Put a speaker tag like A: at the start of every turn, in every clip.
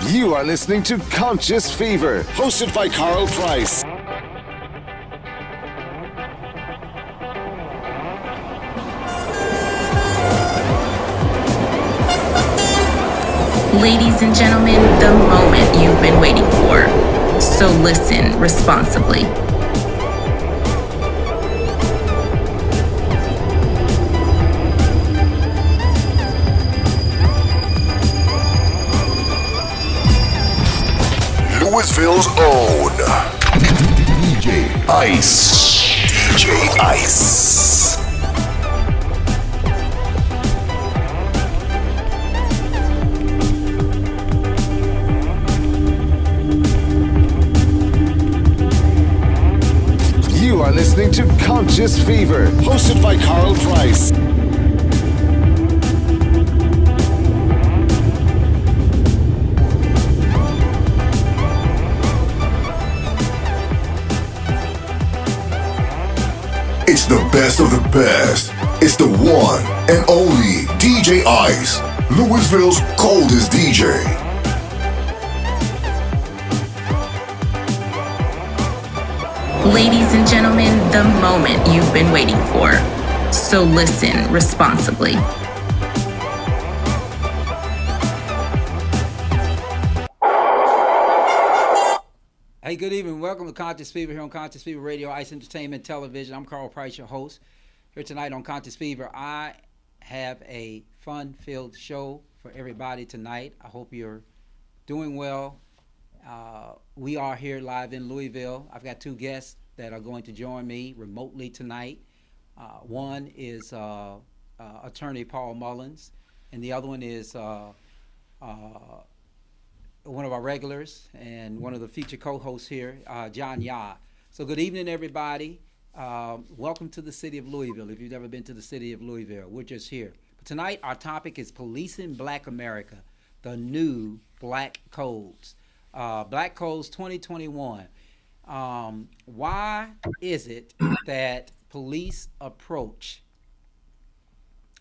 A: You are listening to Conscious Fever, hosted by Karl Price.
B: Ladies and gentlemen, the moment you've been waiting for. So listen responsibly.
A: Louisville's own DJ Ice. DJ Ice. You are listening to Conscious Fever, hosted by Karl Price. It's the best of the best. It's the one and only DJ Ice, Louisville's coldest DJ.
B: Ladies and gentlemen, the moment you've been waiting for. So listen responsibly.
C: Hey, good evening. Welcome to Conscious Fever here on Conscious Fever Radio, Ice Entertainment Television. I'm Karl Price, your host. Here tonight on Conscious Fever, I have a fun-filled show for everybody tonight. I hope you're doing well. We are here live in Louisville. I've got two guests that are going to join me remotely tonight. One is attorney Paul Mullins, and the other one is one of our regulars and one of the featured co-hosts here, John Yah. So good evening, everybody. Welcome to the city of Louisville. If you've never been to the city of Louisville, we're just here. But tonight, our topic is Policing Black America, the new Black Codes. Black Codes 2021. Why is it that police approach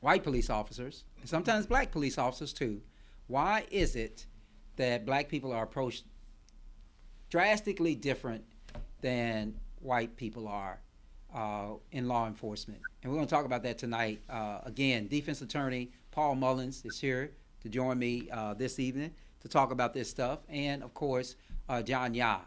C: white police officers, and sometimes black police officers too, why is it that black people are approached drastically different than white people are in law enforcement? And we're going to talk about that tonight. Again, defense attorney Paul Mullins is here to join me this evening to talk about this stuff, and of course, John Yah.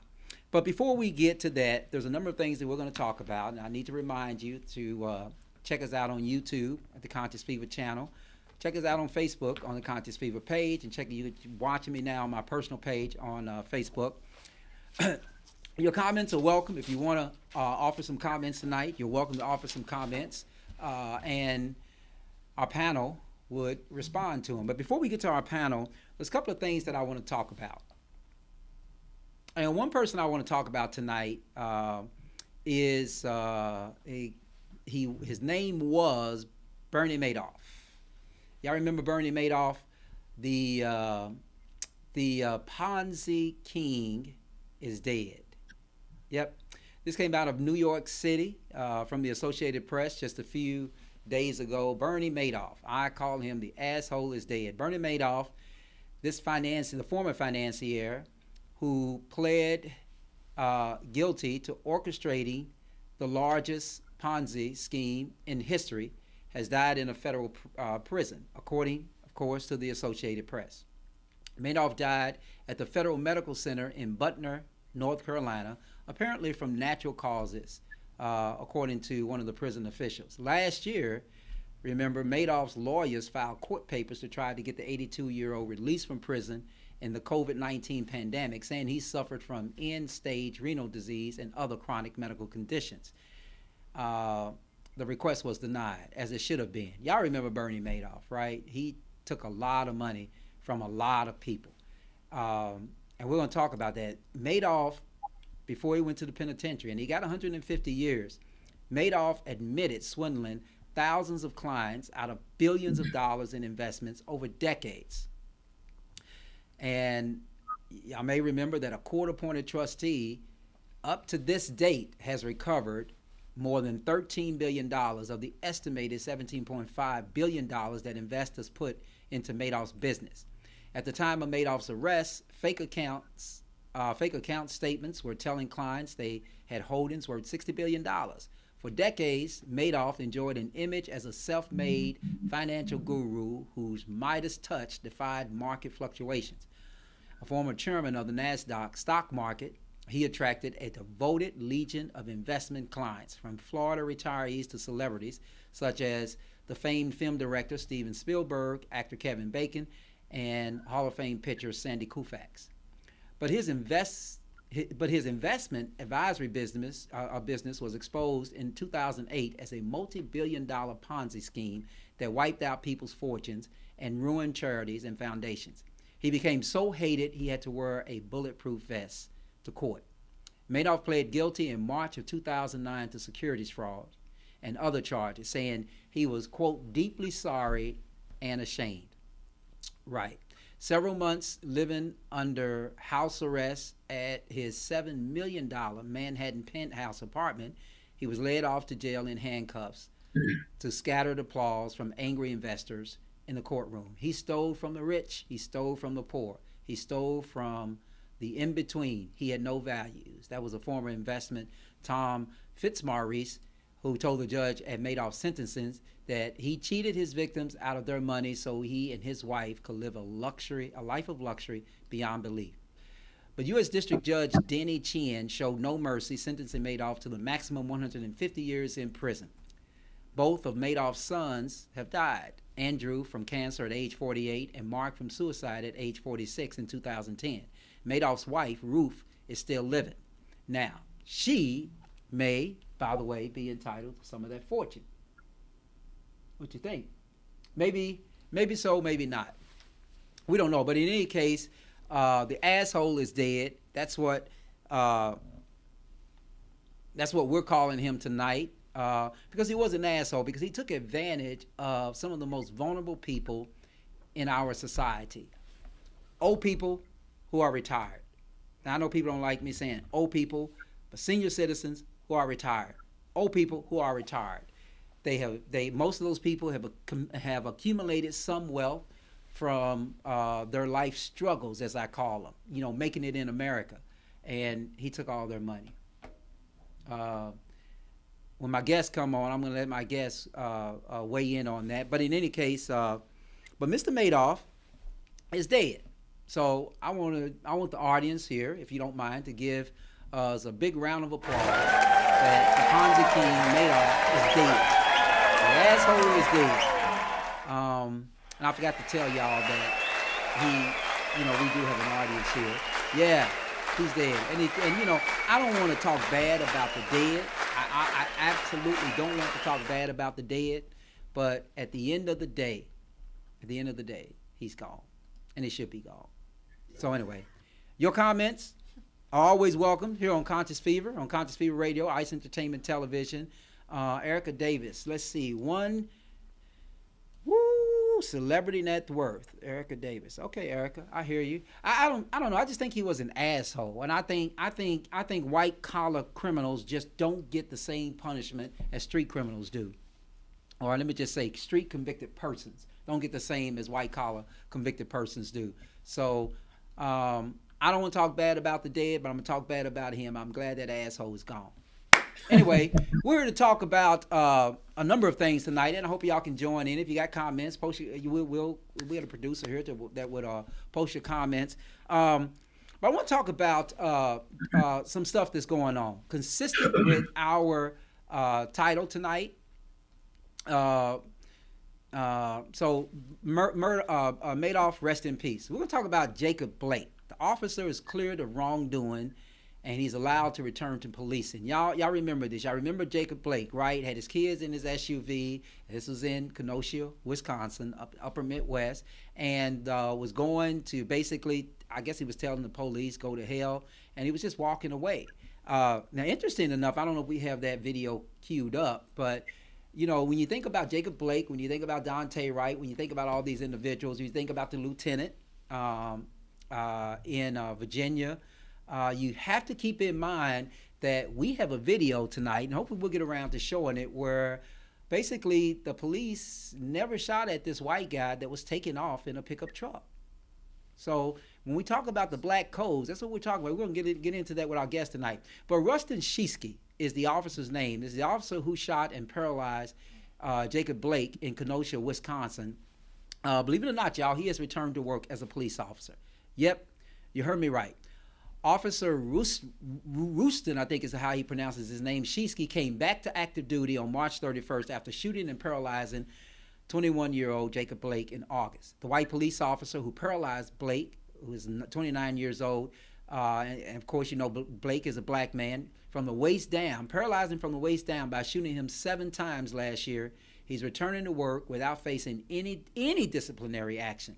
C: But before we get to that, there's a number of things that we're going to talk about, and I need to remind you to check us out on YouTube at the Conscious Fever channel. Check us out on Facebook on the Conscious Fever page, and you're watching me now on my personal page on Facebook. Your comments are welcome. If you want to offer some comments tonight, you're welcome to offer some comments, and our panel would respond to them. But before we get to our panel, there's a couple of things that I want to talk about. And one person I want to talk about tonight is his name was Bernie Madoff. Y'all remember Bernie Madoff, the Ponzi king is dead. Yep, this came out of New York City from the Associated Press just a few days ago. Bernie Madoff, I call him the asshole is dead. Bernie Madoff, the former financier who pled guilty to orchestrating the largest Ponzi scheme in history, has died in a federal prison, according, of course, to the Associated Press. Madoff died at the Federal Medical Center in Butner, North Carolina, apparently from natural causes, according to one of the prison officials. Last year, remember, Madoff's lawyers filed court papers to try to get the 82-year-old released from prison in the COVID-19 pandemic, saying he suffered from end-stage renal disease and other chronic medical conditions. The request was denied, as it should have been. Y'all remember Bernie Madoff, right? He took a lot of money from a lot of people. And we're going to talk about that. Madoff, before he went to the penitentiary, and he got 150 years, Madoff admitted swindling thousands of clients out of billions of dollars in investments over decades. And y'all may remember that a court-appointed trustee, up to this date, has recovered more than $13 billion of the estimated $17.5 billion that investors put into Madoff's business. At the time of Madoff's arrest, fake account statements were telling clients they had holdings worth $60 billion. For decades, Madoff enjoyed an image as a self-made financial guru whose Midas touch defied market fluctuations. A former chairman of the NASDAQ stock market, he attracted a devoted legion of investment clients, from Florida retirees to celebrities, such as the famed film director Steven Spielberg, actor Kevin Bacon, and Hall of Fame pitcher Sandy Koufax. But his investment advisory business was exposed in 2008 as a multi-billion-dollar Ponzi scheme that wiped out people's fortunes and ruined charities and foundations. He became so hated he had to wear a bulletproof vest to court. Madoff pled guilty in March of 2009 to securities fraud and other charges, saying he was, quote, deeply sorry and ashamed. Right. Several months living under house arrest at his $7 million Manhattan penthouse apartment, he was led off to jail in handcuffs to scattered applause from angry investors in the courtroom. He stole from the rich. He stole from the poor. He stole from the in-between. He had no values. That was a former investment, Tom Fitzmaurice, who told the judge at Madoff's sentencing that he cheated his victims out of their money so he and his wife could live a life of luxury beyond belief. But U.S. District Judge Denny Chien showed no mercy, sentencing Madoff to the maximum 150 years in prison. Both of Madoff's sons have died. Andrew from cancer at age 48 and Mark from suicide at age 46 in 2010. Madoff's wife, Ruth, is still living. Now, she may, by the way, be entitled to some of that fortune. What you think? Maybe so, maybe not. We don't know. But in any case, the asshole is dead. That's what we're calling him tonight. Because he was an asshole, because he took advantage of some of the most vulnerable people in our society. Old people who are retired. Now, I know people don't like me saying old people, but senior citizens who are retired. Old people who are retired. Most of those people have accumulated some wealth from their life struggles, as I call them, making it in America. And he took all their money. When my guests come on, I'm going to let my guests weigh in on that. But in any case, but Mr. Madoff is dead. So I want the audience here, if you don't mind, to give us a big round of applause that the Ponzi King Madoff is dead. The asshole is dead. And I forgot to tell y'all that we do have an audience here. Yeah, he's dead. And I don't want to talk bad about the dead. I absolutely don't want to talk bad about the dead. But at the end of the day, he's gone. And he should be gone. So anyway, your comments are always welcome here on Conscious Fever Radio, Ice Entertainment Television. Erica Davis, let's see, celebrity net worth, Erica Davis. Okay, Erica, I hear you. I don't know. I just think he was an asshole, and I think white collar criminals just don't get the same punishment as street criminals do. Or let me just say, street convicted persons don't get the same as white collar convicted persons do. So I don't want to talk bad about the dead, but I'm gonna talk bad about him. I'm glad that asshole is gone. Anyway, we're here to talk about a number of things tonight, and I hope y'all can join in. If you got comments, post we'll have a producer here that would post your comments. But I want to talk about some stuff that's going on, consistent with our title tonight. So Madoff, rest in peace. We're going to talk about Jacob Blake. The officer is cleared of wrongdoing, and he's allowed to return to policing. Y'all remember this. Y'all remember Jacob Blake, right? Had his kids in his SUV. This was in Kenosha, Wisconsin, upper Midwest, and was going to basically, I guess he was telling the police, go to hell, and he was just walking away. Now, interesting enough, I don't know if we have that video queued up, but when you think about Jacob Blake, when you think about Dante Wright, when you think about all these individuals, you think about the lieutenant in Virginia, you have to keep in mind that we have a video tonight, and hopefully we'll get around to showing it, where basically the police never shot at this white guy that was taken off in a pickup truck. So when we talk about the black codes, that's what we're talking about. We're going to get into that with our guest tonight. But Rustin Shesky is the officer's name. This is the officer who shot and paralyzed Jacob Blake in Kenosha, Wisconsin. Believe it or not, y'all, he has returned to work as a police officer. Yep, you heard me right. Officer Rooston, I think is how he pronounces his name, Shesky, came back to active duty on March 31st after shooting and paralyzing 21-year-old Jacob Blake in August. The white police officer who paralyzed Blake, who is 29 years old, and of course, you know, Blake is a black man, from the waist down, paralyzed him from the waist down by shooting him 7 times last year. He's returning to work without facing any disciplinary action.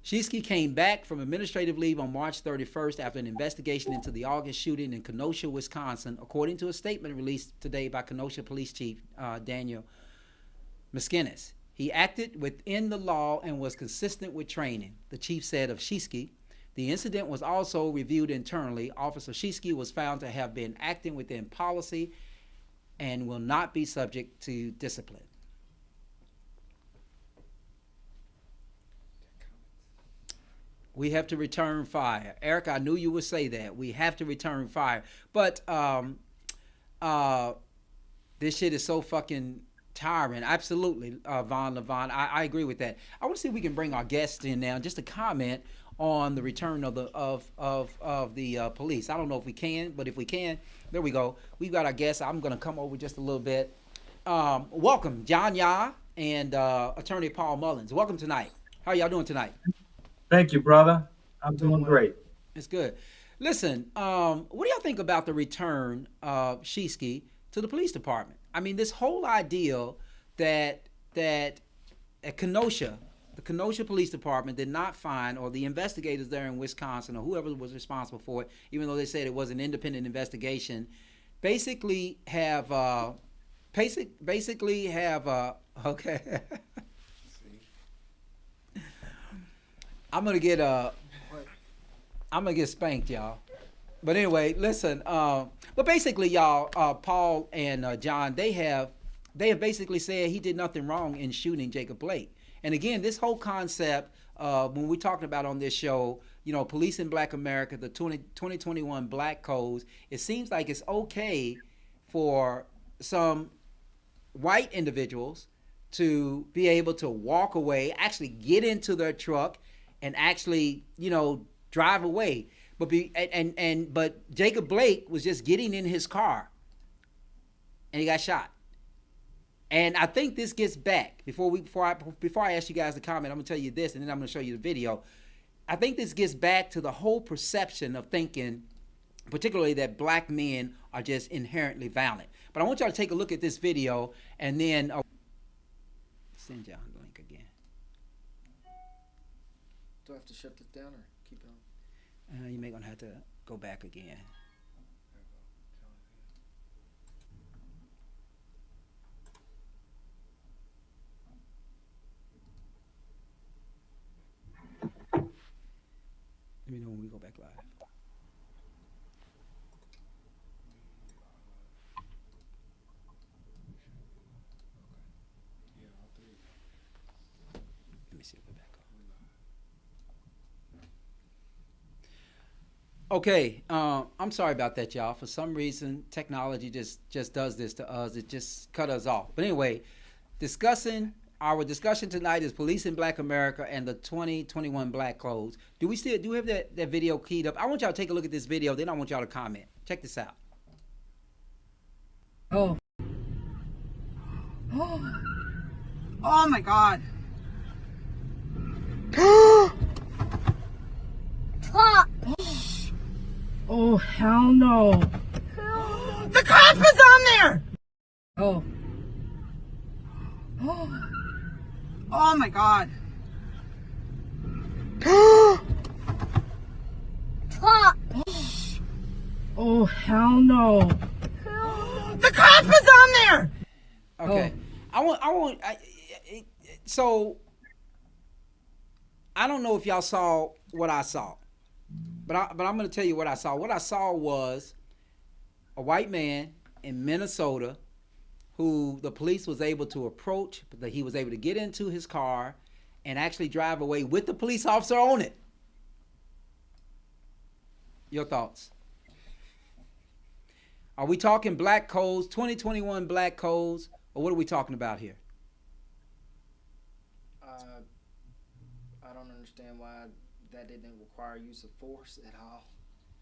C: Shesky came back from administrative leave on March 31st after an investigation into the August shooting in Kenosha, Wisconsin, according to a statement released today by Kenosha Police Chief Daniel Miskinis. He acted within the law and was consistent with training, the chief said of Shesky. The incident was also reviewed internally. Officer Shesky was found to have been acting within policy and will not be subject to discipline. We have to return fire. Eric, I knew you would say that. We have to return fire. But this shit is so fucking tiring. Absolutely, Von Levon. I agree with that. I want to see if we can bring our guest in now just to comment on the return of the police. I don't know if we can, but if we can, there we go. We've got our guest. I'm going to come over just a little bit. Welcome, John Yah and Attorney Paul Mullins. Welcome tonight. How y'all doing tonight?
D: Thank you, brother. I'm doing great.
C: It's good. Listen, what do y'all think about the return of Shesky to the police department? I mean, this whole idea that at Kenosha, the Kenosha Police Department did not find, or the investigators there in Wisconsin, or whoever was responsible for it, even though they said it was an independent investigation, basically have okay. I'm gonna get spanked, y'all. But anyway, listen. But basically, y'all, Paul and John, they have basically said he did nothing wrong in shooting Jacob Blake. And again, this whole concept, when we talked about on this show, you know, police in Black America, the 2021 Black Codes, it seems like it's okay for some white individuals to be able to walk away, actually get into their truck, and actually, you know, drive away. But but Jacob Blake was just getting in his car, and he got shot. And I think this gets back before I ask you guys to comment. I'm gonna tell you this, and then I'm gonna show you the video. I think this gets back to the whole perception of thinking, particularly that black men are just inherently violent. But I want y'all to take a look at this video, and then send y'all the link again.
E: Do I have to shut this down or keep it on?
C: You may gonna have to go back again. Let me know when we go back live. Let me see if we're back on. Okay, I'm sorry about that, y'all. For some reason, technology just does this to us. It just cut us off. But anyway, our discussion tonight is police in Black America and the 2021 Black Codes. Do we have that video keyed up? I want y'all to take a look at this video, then I want y'all to comment. Check this out.
F: Oh. Oh my God. Oh, hell no. The cop is on there! Oh. Oh my God. Oh, hell no. The cop is on there!
C: Okay.
F: Oh.
C: So, I don't know if y'all saw what I saw, but I'm going to tell you what I saw. What I saw was a white man in Minnesota who the police was able to approach, that he was able to get into his car and actually drive away with the police officer on it. Your thoughts? Are we talking black codes, 2021 black codes, or what are we talking about here?
E: I don't understand why that didn't require use of force at all.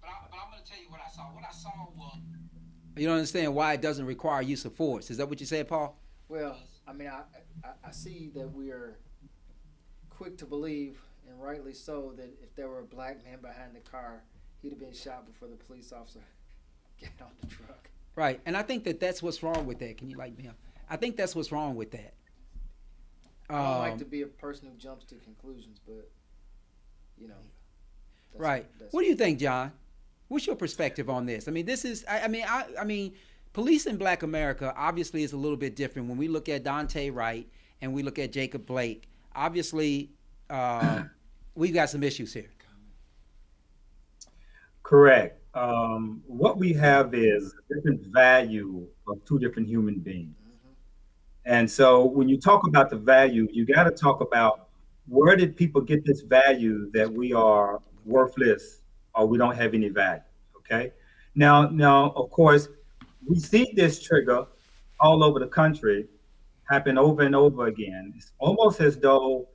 C: But I'm going to tell you what I saw. What I saw was... You don't understand why it doesn't require use of force. Is that what you said, Paul?
E: Well, I mean, I see that we are quick to believe, and rightly so, that if there were a black man behind the car, he'd have been shot before the police officer got on the truck.
C: Right, and I think that that's what's wrong with that. Can you light me up? I think that's what's wrong with that.
E: I don't like to be a person who jumps to conclusions, but, you know.
C: Right. What do you think, John? What's your perspective on this? I mean, this is, I mean, police in Black America obviously is a little bit different. When we look at Dante Wright and we look at Jacob Blake, obviously we've got some issues here.
D: Correct. What we have is a different value of two different human beings. And so when you talk about the value, you got to talk about where did people get this value that we are worthless or we don't have any value, okay? Now, of course, we see this trigger all over the country happen over and over again. It's almost as though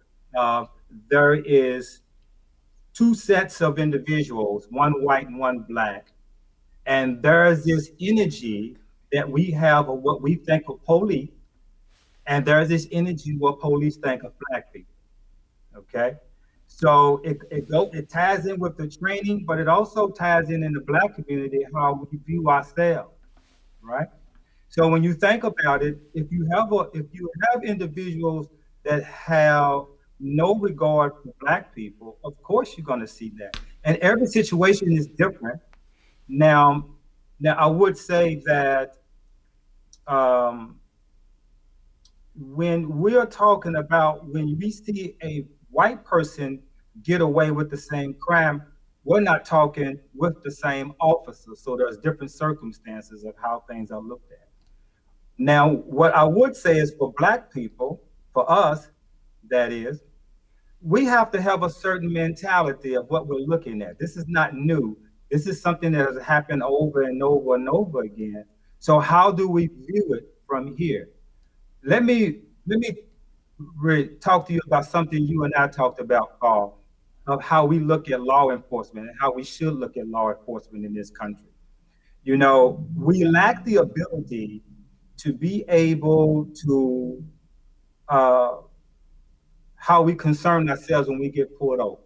D: there is two sets of individuals, one white and one black, and there is this energy that we have of what we think of police, and there's this energy what police think of black people, okay? So it ties in with the training, but it also ties in the black community, how we view ourselves, right? So when you think about it, if you have individuals that have no regard for black people, of course you're going to see that. And every situation is different. Now I would say that when we're talking about when we see a white person get away with the same crime, we're not talking with the same officer. So there's different circumstances of how things are looked at. Now, what I would say is for black people, for us, that is, we have to have a certain mentality of what we're looking at. This is not new. This is something that has happened over and over and over again. So how do we view it from here? Let me talk to you about something you and I talked about, Karl, of how we look at law enforcement and how we should look at law enforcement in this country. You know, we lack the ability to be able to how we concern ourselves when we get pulled over.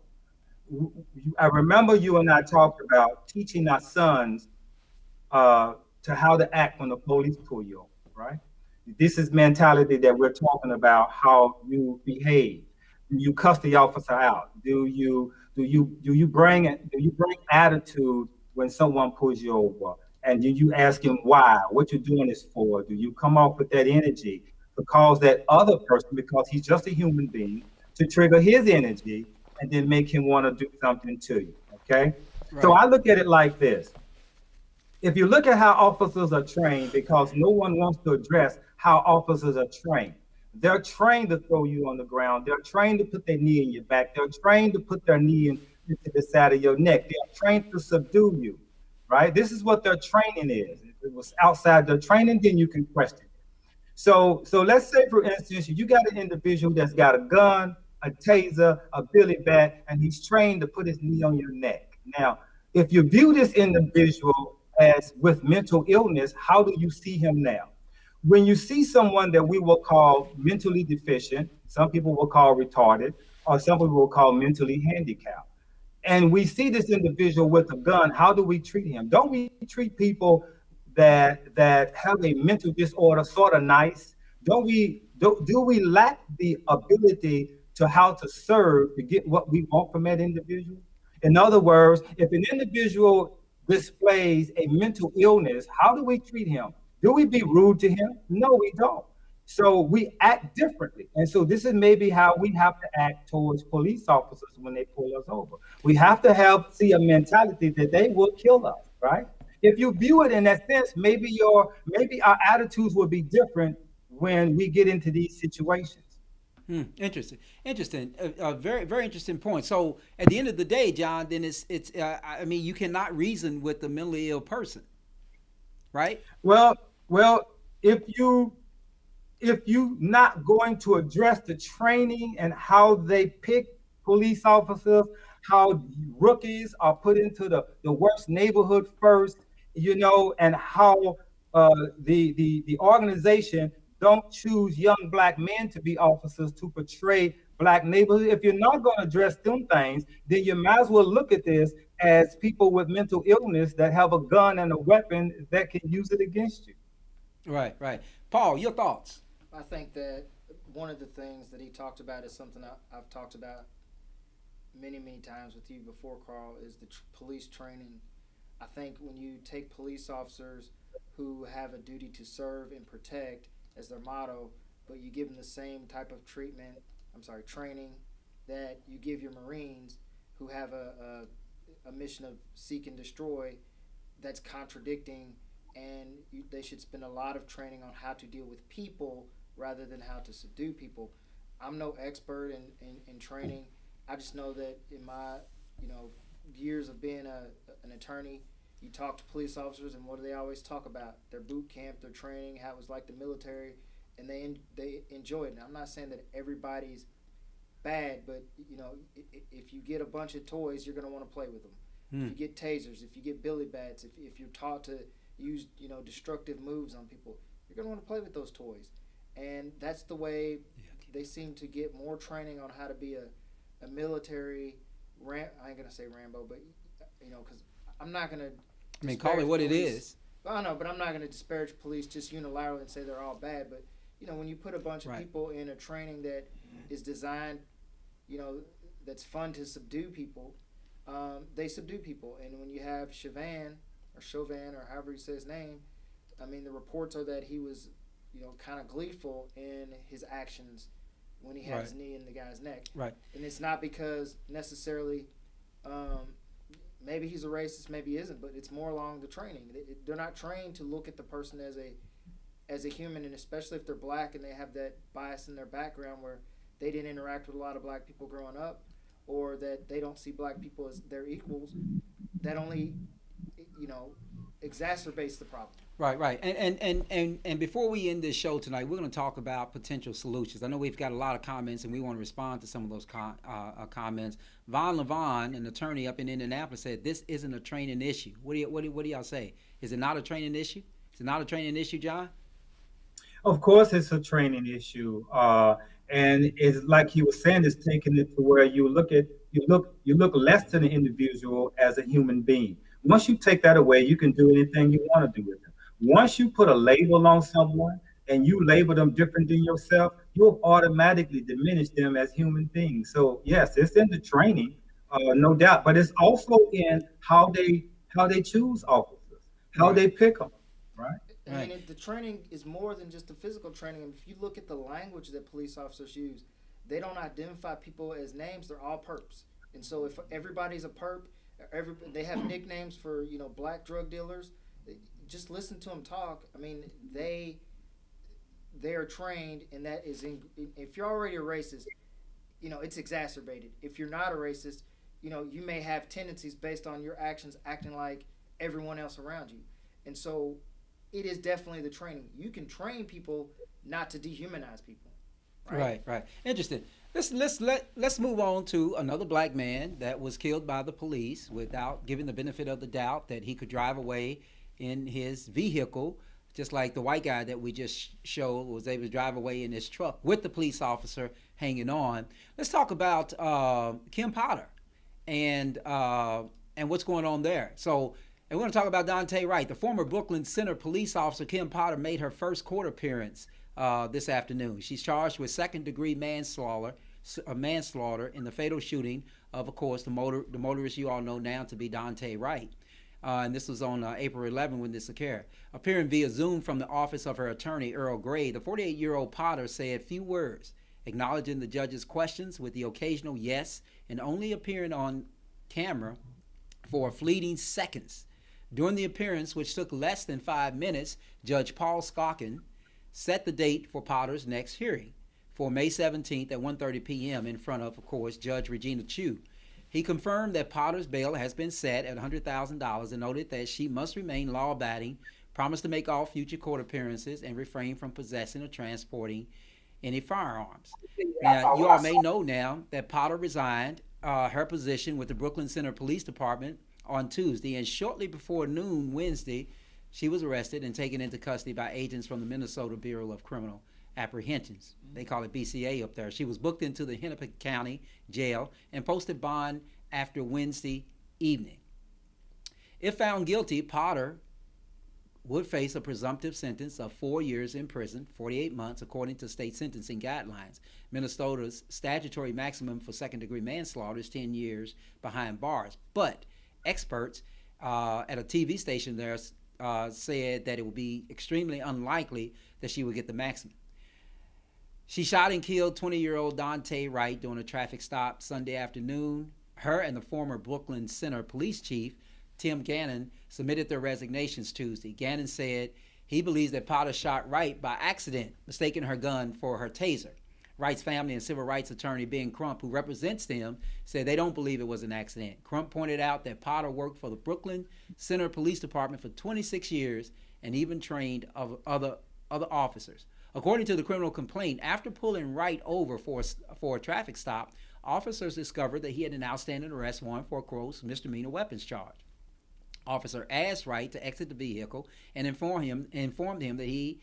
D: I remember you and I talked about teaching our sons to how to act when the police pull you over, right? This is mentality that we're talking about, how you behave. Do you cuss the officer out? Do you bring attitude when someone pulls you over? And do you ask him why? What you're doing this for? Do you come off with that energy to cause that other person, because he's just a human being, to trigger his energy and then make him want to do something to you? Okay. Right. So I look at it like this. If you look at how officers are trained, because no one wants to address how officers are trained. They're trained to throw you on the ground. They're trained to put their knee in your back. They're trained to put their knee into the side of your neck. They're trained to subdue you, right? This is what their training is. If it was outside their training, then you can question it. So let's say, for instance, you got an individual that's got a gun, a taser, a billy bat, and he's trained to put his knee on your neck. Now, if you view this individual as with mental illness, how do you see him now? When you see someone that we will call mentally deficient, some people will call retarded, or some people will call mentally handicapped, and we see this individual with a gun, how do we treat him? Don't we treat people that have a mental disorder sort of nice? Do we lack the ability to how to serve to get what we want from that individual? In other words, if an individual displays a mental illness, how do we treat him? Do we be rude to him? No, we don't. So we act differently. And so this is maybe how we have to act towards police officers when they pull us over. We have to see a mentality that they will kill us, right? If you view it in that sense, maybe our attitudes will be different when we get into these situations.
C: Interesting. Very, very interesting point. So at the end of the day, John, then it's. I mean, you cannot reason with a mentally ill person, right?
D: Well, if you not going to address the training and how they pick police officers, how rookies are put into the worst neighborhood first, and how the organization don't choose young black men to be officers to portray black neighborhood. If you're not going to address them things, then you might as well look at this as people with mental illness that have a gun and a weapon that can use it against you.
C: Right, right. Paul, your thoughts?
E: I think that one of the things that he talked about is something I've talked about many, many times with you before, Karl, is the police training. I think when you take police officers who have a duty to serve and protect as their motto, but you give them the same type of training that you give your Marines who have a mission of seek and destroy, that's contradicting, and they should spend a lot of training on how to deal with people rather than how to subdue people. I'm no expert in training. I just know that in my years of being an attorney, you talk to police officers, and what do they always talk about? Their boot camp, their training, how it was like the military, and they enjoy it. Now, I'm not saying that everybody's bad, but if you get a bunch of toys, you're going to want to play with them. If you get tasers, if you get billy bats, if you're taught to use destructive moves on people, you're going to want to play with those toys. And that's the way they seem to get more training on how to be a military. I ain't going to say Rambo, but because I'm not going to.
C: I mean, call it what it is.
E: I know, but I'm not going to disparage police just unilaterally and say they're all bad. But when you put a bunch of people in a training that is designed, that's fun to subdue people, they subdue people. And when you have Chauvin, or however you say his name, I mean, the reports are that he was, kind of gleeful in his actions when he had his knee in the guy's neck. Right. And it's not because necessarily, maybe he's a racist, maybe he isn't, but it's more along the training. They're not trained to look at the person as a human, and especially if they're black and they have that bias in their background where they didn't interact with a lot of black people growing up, or that they don't see black people as their equals. That only, exacerbates the problem.
C: Right. And before we end this show tonight, we're going to talk about potential solutions. I know we've got a lot of comments, and we want to respond to some of those comments. Von Levon, an attorney up in Indianapolis, said this isn't a training issue. What do y'all say? Is it not a training issue? Is it not a training issue, John?
D: Of course, it's a training issue, and it's like he was saying, it's taking it to where you look less to the individual as a human being. Once you take that away, you can do anything you want to do with them. Once you put a label on someone and you label them different than yourself, you'll automatically diminish them as human beings. So yes, it's in the training, no doubt, but it's also in how they choose officers, how they pick them, right?
E: I mean, the training is more than just the physical training. If you look at the language that police officers use, they don't identify people as names. They're all perps. And so if everybody's a perp, they have nicknames for black drug dealers. Just listen to them talk. I mean, they are trained, and that is if you're already a racist, it's exacerbated. If you're not a racist, you may have tendencies based on your actions acting like everyone else around you. And so it is definitely the training. You can train people not to dehumanize people.
C: Right. Interesting. Let's move on to another black man that was killed by the police without giving the benefit of the doubt that he could drive away in his vehicle, just like the white guy that we just showed was able to drive away in his truck with the police officer hanging on. Let's talk about Kim Potter and what's going on there. So, and we're going to talk about Daunte Wright. The former Brooklyn Center police officer Kim Potter made her first court appearance this afternoon. She's charged with second-degree manslaughter in the fatal shooting of course, the motorist you all know now to be Daunte Wright. And this was on April 11 when this occurred. Appearing via Zoom from the office of her attorney, Earl Gray, the 48-year-old Potter said few words, acknowledging the judge's questions with the occasional yes, and only appearing on camera for fleeting seconds. During the appearance, which took less than 5 minutes, Judge Paul Scotkin set the date for Potter's next hearing. for May 17th at 1:30 p.m. in front of course, Judge Regina Chu. He confirmed that Potter's bail has been set at $100,000 and noted that she must remain law-abiding, promise to make all future court appearances, and refrain from possessing or transporting any firearms. Now, you all may know now that Potter resigned her position with the Brooklyn Center Police Department on Tuesday, and shortly before noon Wednesday, she was arrested and taken into custody by agents from the Minnesota Bureau of Criminal Apprehensions. They call it BCA up there. She was booked into the Hennepin County Jail and posted bond after Wednesday evening. If found guilty, Potter would face a presumptive sentence of 4 years in prison, 48 months, according to state sentencing guidelines. Minnesota's statutory maximum for second-degree manslaughter is 10 years behind bars. But experts at a TV station there said that it would be extremely unlikely that she would get the maximum. She shot and killed 20-year-old Dante Wright during a traffic stop Sunday afternoon. Her and the former Brooklyn Center police chief, Tim Gannon, submitted their resignations Tuesday. Gannon said he believes that Potter shot Wright by accident, mistaking her gun for her taser. Wright's family and civil rights attorney Ben Crump, who represents them, said they don't believe it was an accident. Crump pointed out that Potter worked for the Brooklyn Center Police Department for 26 years and even trained other officers. According to the criminal complaint, after pulling Wright over for a traffic stop, officers discovered that he had an outstanding arrest warrant for a gross misdemeanor weapons charge. Officer asked Wright to exit the vehicle and informed him that he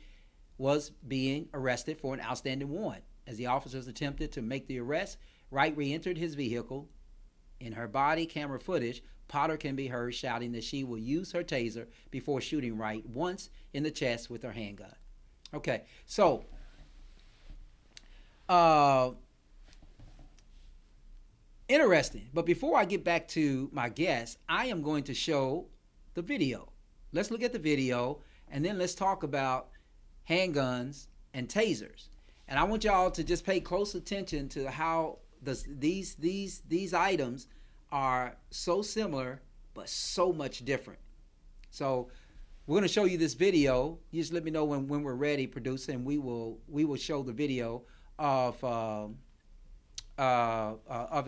C: was being arrested for an outstanding warrant. As the officers attempted to make the arrest, Wright re-entered his vehicle. In her body camera footage, Potter can be heard shouting that she will use her taser before shooting Wright once in the chest with her handgun. Okay, so interesting. But before I get back to my guest, I am going to show the video. Let's look at the video, and then let's talk about handguns and tasers. And I want y'all to just pay close attention to how these items are so similar but so much different. So we're going to show you this video. You just let me know when we're ready, producer, and we will show the video of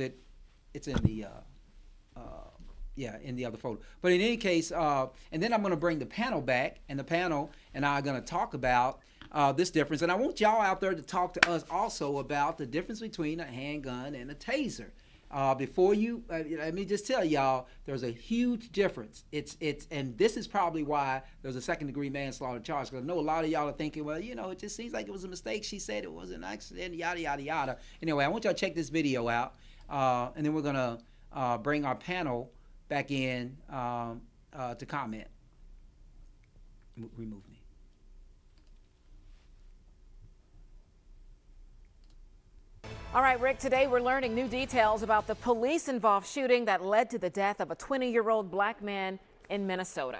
C: it. It's in the in the other photo. But in any case, and then I'm going to bring the panel back, and the panel and I are going to talk about this difference. And I want y'all out there to talk to us also about the difference between a handgun and a taser. Before you, let me just tell y'all, there's a huge difference. And this is probably why there's a second-degree manslaughter charge. Because I know a lot of y'all are thinking, well, it just seems like it was a mistake. She said it was an accident, yada, yada, yada. Anyway, I want y'all to check this video out. And then we're going to bring our panel back in to comment. Remove me.
G: All right, Rick, today we're learning new details about the police-involved shooting that led to the death of a 20-year-old black man in Minnesota.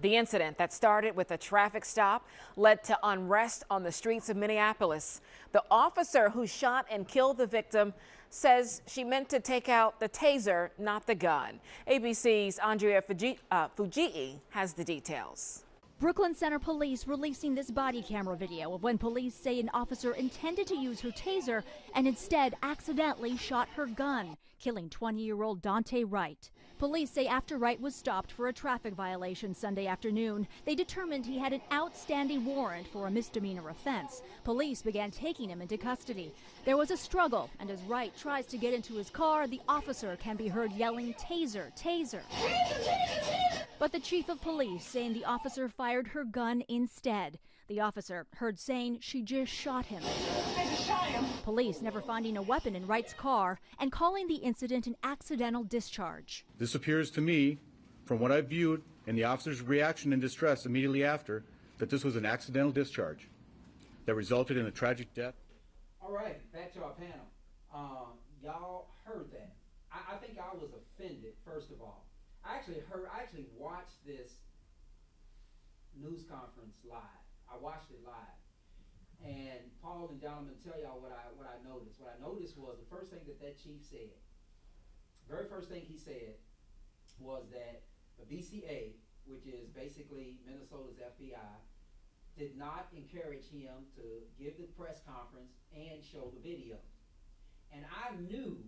G: The incident that started with a traffic stop led to unrest on the streets of Minneapolis. The officer who shot and killed the victim says she meant to take out the taser, not the gun. ABC's Andrea Fujii has the details.
H: Brooklyn Center Police releasing this body camera video of when police say an officer intended to use her taser and instead accidentally shot her gun, killing 20-year-old Dante Wright. Police say after Wright was stopped for a traffic violation Sunday afternoon, they determined he had an outstanding warrant for a misdemeanor offense. Police began taking him into custody. There was a struggle, and as Wright tries to get into his car, the officer can be heard yelling, "Taser, taser." But the chief of police saying the officer fired her gun instead. The officer heard saying she just shot him. Police never finding a weapon in Wright's car and calling the incident an accidental discharge.
I: This appears to me, from what I've viewed and the officer's reaction and distress immediately after, that this was an accidental discharge that resulted in a tragic death.
C: All right, back to our panel. Y'all heard that. I think I was offended, first of all. I actually watched this news conference live. I watched it live. And Paul and John, I'm going to tell y'all what I noticed. What I noticed was the first thing that chief said, very first thing he said was that the BCA, which is basically Minnesota's FBI, did not encourage him to give the press conference and show the video. And I knew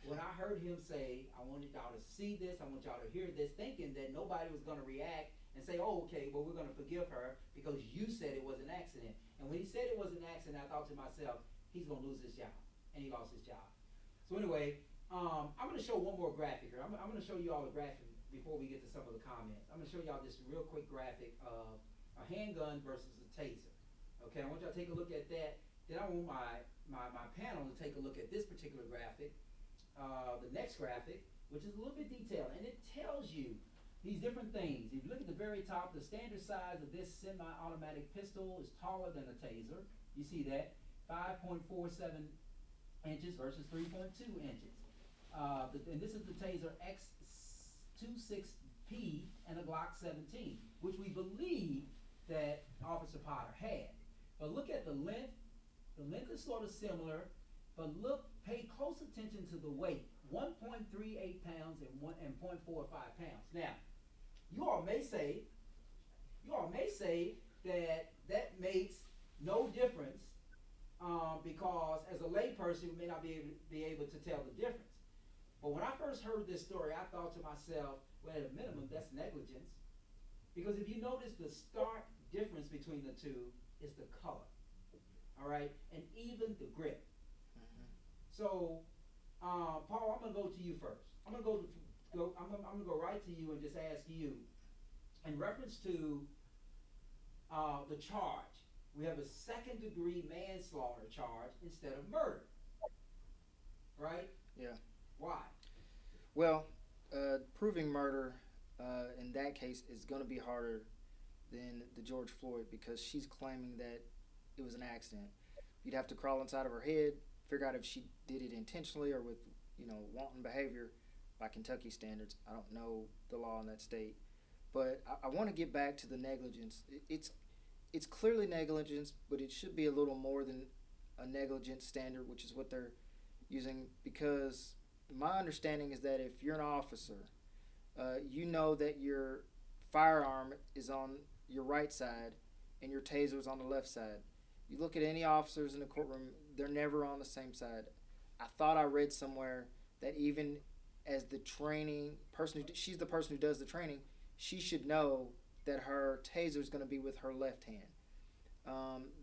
C: when I heard him say, I wanted y'all to see this, I want y'all to hear this, thinking that nobody was going to react and say, oh, okay, well, we're going to forgive her because you said it was an accident. And when he said it was an accident, I thought to myself, he's going to lose his job. And he lost his job. So anyway, I'm going to show one more graphic here. I'm going to show you all a graphic before we get to some of the comments. I'm going to show y'all this real quick graphic of a handgun versus a taser. Okay, I want y'all to take a look at that. Then I want my panel to take a look at this particular graphic, the next graphic, which is a little bit detailed. And it tells you these different things. If you look at the very top, the standard size of this semi-automatic pistol is taller than a taser. You see that? 5.47 inches versus 3.2 inches. And this is the Taser X26P and a Glock 17, which we believe that Officer Potter had. But look at the length. The length is sort of similar, but pay close attention to the weight. 1.38 pounds and 0.45 pounds. Now, you all may say that makes no difference because as a layperson, you may not be able to tell the difference. But when I first heard this story, I thought to myself, well, at a minimum, that's negligence. Because if you notice, the stark difference between the two is the color. All right? And even the grip. Mm-hmm. So, Paul, I'm going to go to you first. I'm going to go right to you and just ask you, in reference to the charge, we have a second-degree manslaughter charge instead of murder, right?
E: Yeah.
C: Why?
E: Well, proving murder in that case is going to be harder than the George Floyd because she's claiming that it was an accident. You'd have to crawl inside of her head, figure out if she did it intentionally or with, wanton behavior by Kentucky standards. I don't know the law in that state. But I want to get back to the negligence. It's clearly negligence, but it should be a little more than a negligence standard, which is what they're using, because my understanding is that if you're an officer, you know that your firearm is on your right side and your taser is on the left side. You look at any officers in the courtroom, they're never on the same side. I thought I read somewhere that even as the training person, she's the person who does the training, she should know that her taser is going to be with her left hand.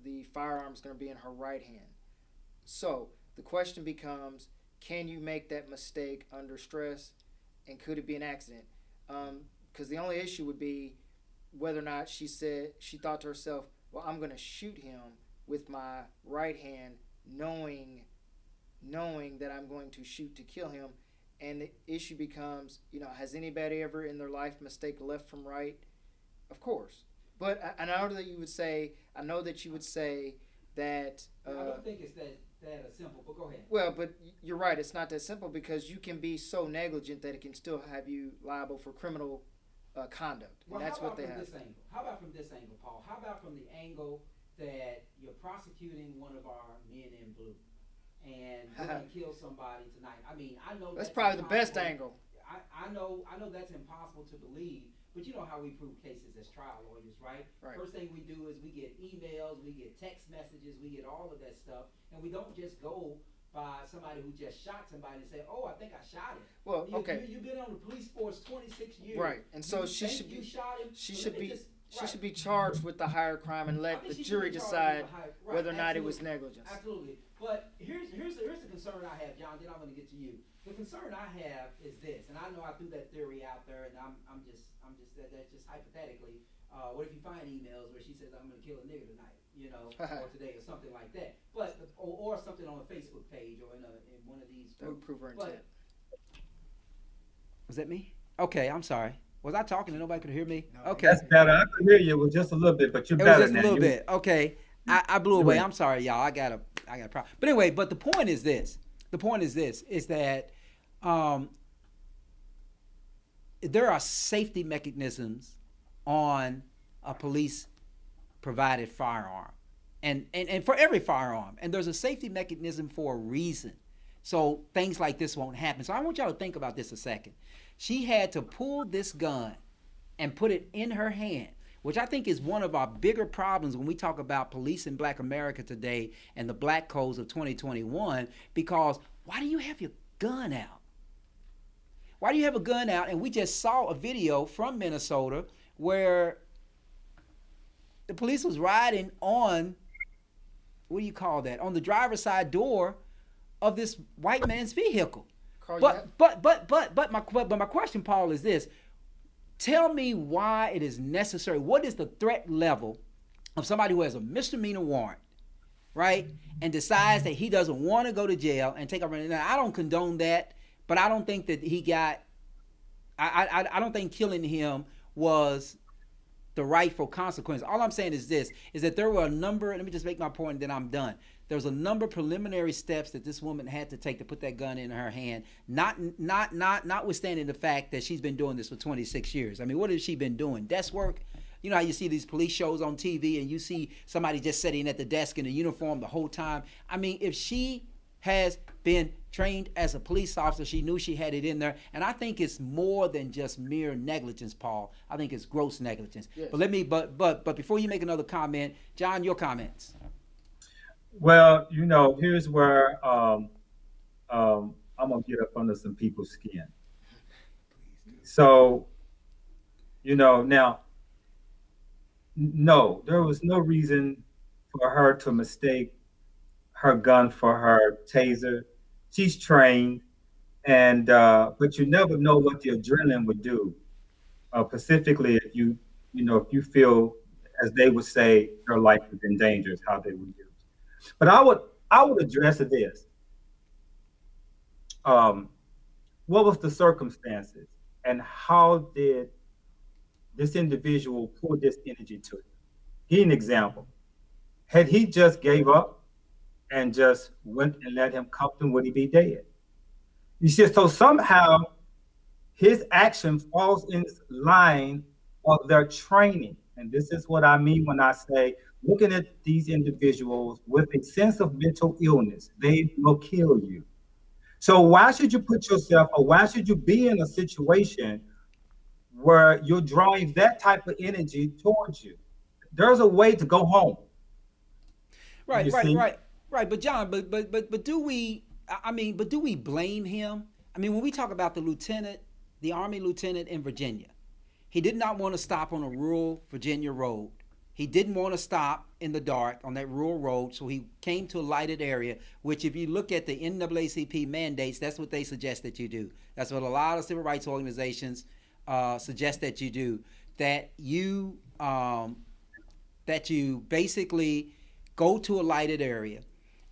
E: The firearm is going to be in her right hand. So the question becomes, can you make that mistake under stress, and could it be an accident? Because the only issue would be whether or not she thought to herself, well, I'm going to shoot him with my right hand, knowing that I'm going to shoot to kill him. And the issue becomes, has anybody ever in their life mistake left from right? Of course. But I know that you would say that.
C: I don't think it's that simple, but go ahead.
E: Well, but you're right. It's not that simple because you can be so negligent that it can still have you liable for criminal conduct.
C: Well,
E: and that's what they have.
C: How about from this angle, Paul? How about from the angle that you're prosecuting one of our men in blue? And you're going to kill somebody tonight. I mean, I know
E: that's probably the best angle.
C: I know that's impossible to believe, but you know how we prove cases as trial lawyers, right? First thing we do is we get emails, we get text messages, we get all of that stuff, and we don't just go by somebody who just shot somebody and say, "Oh, I think I shot him."
E: Well, okay.
C: You've been on the police force 26 years,
E: right? And so she should be charged with the higher crime and let the jury decide whether or not it was negligence.
C: Absolutely. But here's the concern I have, John. Then I'm going to get to you. The concern I have is this, and I know I threw that theory out there, and I'm just that's just hypothetically. What if you find emails where she says, "I'm going to kill a nigga tonight," or today, or something like that? But or something on a Facebook page or in one of these.
E: That would prove her intent.
C: Was that me? Okay, I'm sorry. Was I talking and nobody could hear me?
D: No,
C: okay.
D: That's better. I could hear you with just a little bit, but you're better now.
C: It was just a little bit. Okay. I blew away. I'm sorry, y'all. I got a problem. But anyway, but the point is this. The point is this, is that there are safety mechanisms on a police provided firearm. And for every firearm. And there's a safety mechanism for a reason. So things like this won't happen. So I want y'all to think about this a second. She had to pull this gun and put it in her hand. which I think is one of our bigger problems when we talk about police in Black America today and the black codes of 2021, because why do you have your gun out? Why do you have a gun out? And we just saw a video from Minnesota where the police was riding on, what do you call that? On the driver's side door of this white man's vehicle.
E: Karl,
C: But my question, Paul, is this. Tell me why it is necessary. What is the threat level of somebody who has a misdemeanor warrant, right, and decides that he doesn't want to go to jail and take over? Now, I don't condone that, but I don't think that he got, I don't think killing him was the rightful consequence. All I'm saying is this, is that there were a number, let me just make my point and then I'm done. There was a number of preliminary steps that this woman had to take to put that gun in her hand, notwithstanding the fact that she's been doing this for 26 years. I mean, what has she been doing? Desk work? You know how you see these police shows on TV and you see somebody just sitting at the desk in a uniform the whole time? I mean, if she has been trained as a police officer, she knew she had it in there. And I think it's more than just mere negligence, Paul. I think it's gross negligence. Yes. But before you make another comment, John, your comments.
D: Well, you know, here's where I'm gonna get up under some people's skin. So, you know, now, no, there was no reason for her to mistake her gun for her taser. She's trained, and but you never know what the adrenaline would do. Specifically, if you feel, as they would say, your life is in danger, is how they would use. But I would address this. What was the circumstances, and how did this individual pour this energy to it? Give an example. Had he just gave up and just went and let him cuff him, would he be dead? You see, so somehow his action falls in line of their training. And this is what I mean when I say, looking at these individuals with a sense of mental illness, they will kill you. So why should you put yourself, or why should you be in a situation where you're drawing that type of energy towards you? There's a way to go home.
C: Right. But John, but do we blame him? I mean, when we talk about the Army lieutenant in Virginia, he did not want to stop on a rural Virginia road. He didn't want to stop in the dark on that rural road, so he came to a lighted area, which if you look at the NAACP mandates, that's what they suggest that you do. That's what a lot of civil rights organizations suggest that you do, that you basically go to a lighted area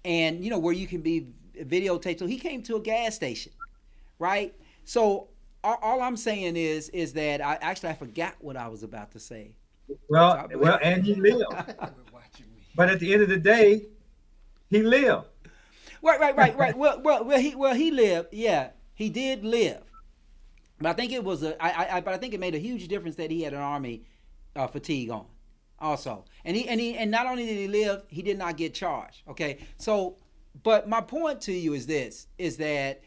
C: and, you know, where you can be videotaped. So he came to a gas station, right? So all I'm saying is that I forgot what I was about to say.
D: Well, and he lived. But at the end of the day, he lived.
C: Right. Well, he lived. Yeah, he did live. But I think it was but I think it made a huge difference that he had an Army fatigue on, also. And not only did he live, he did not get charged. Okay, so, but my point to you is this: is that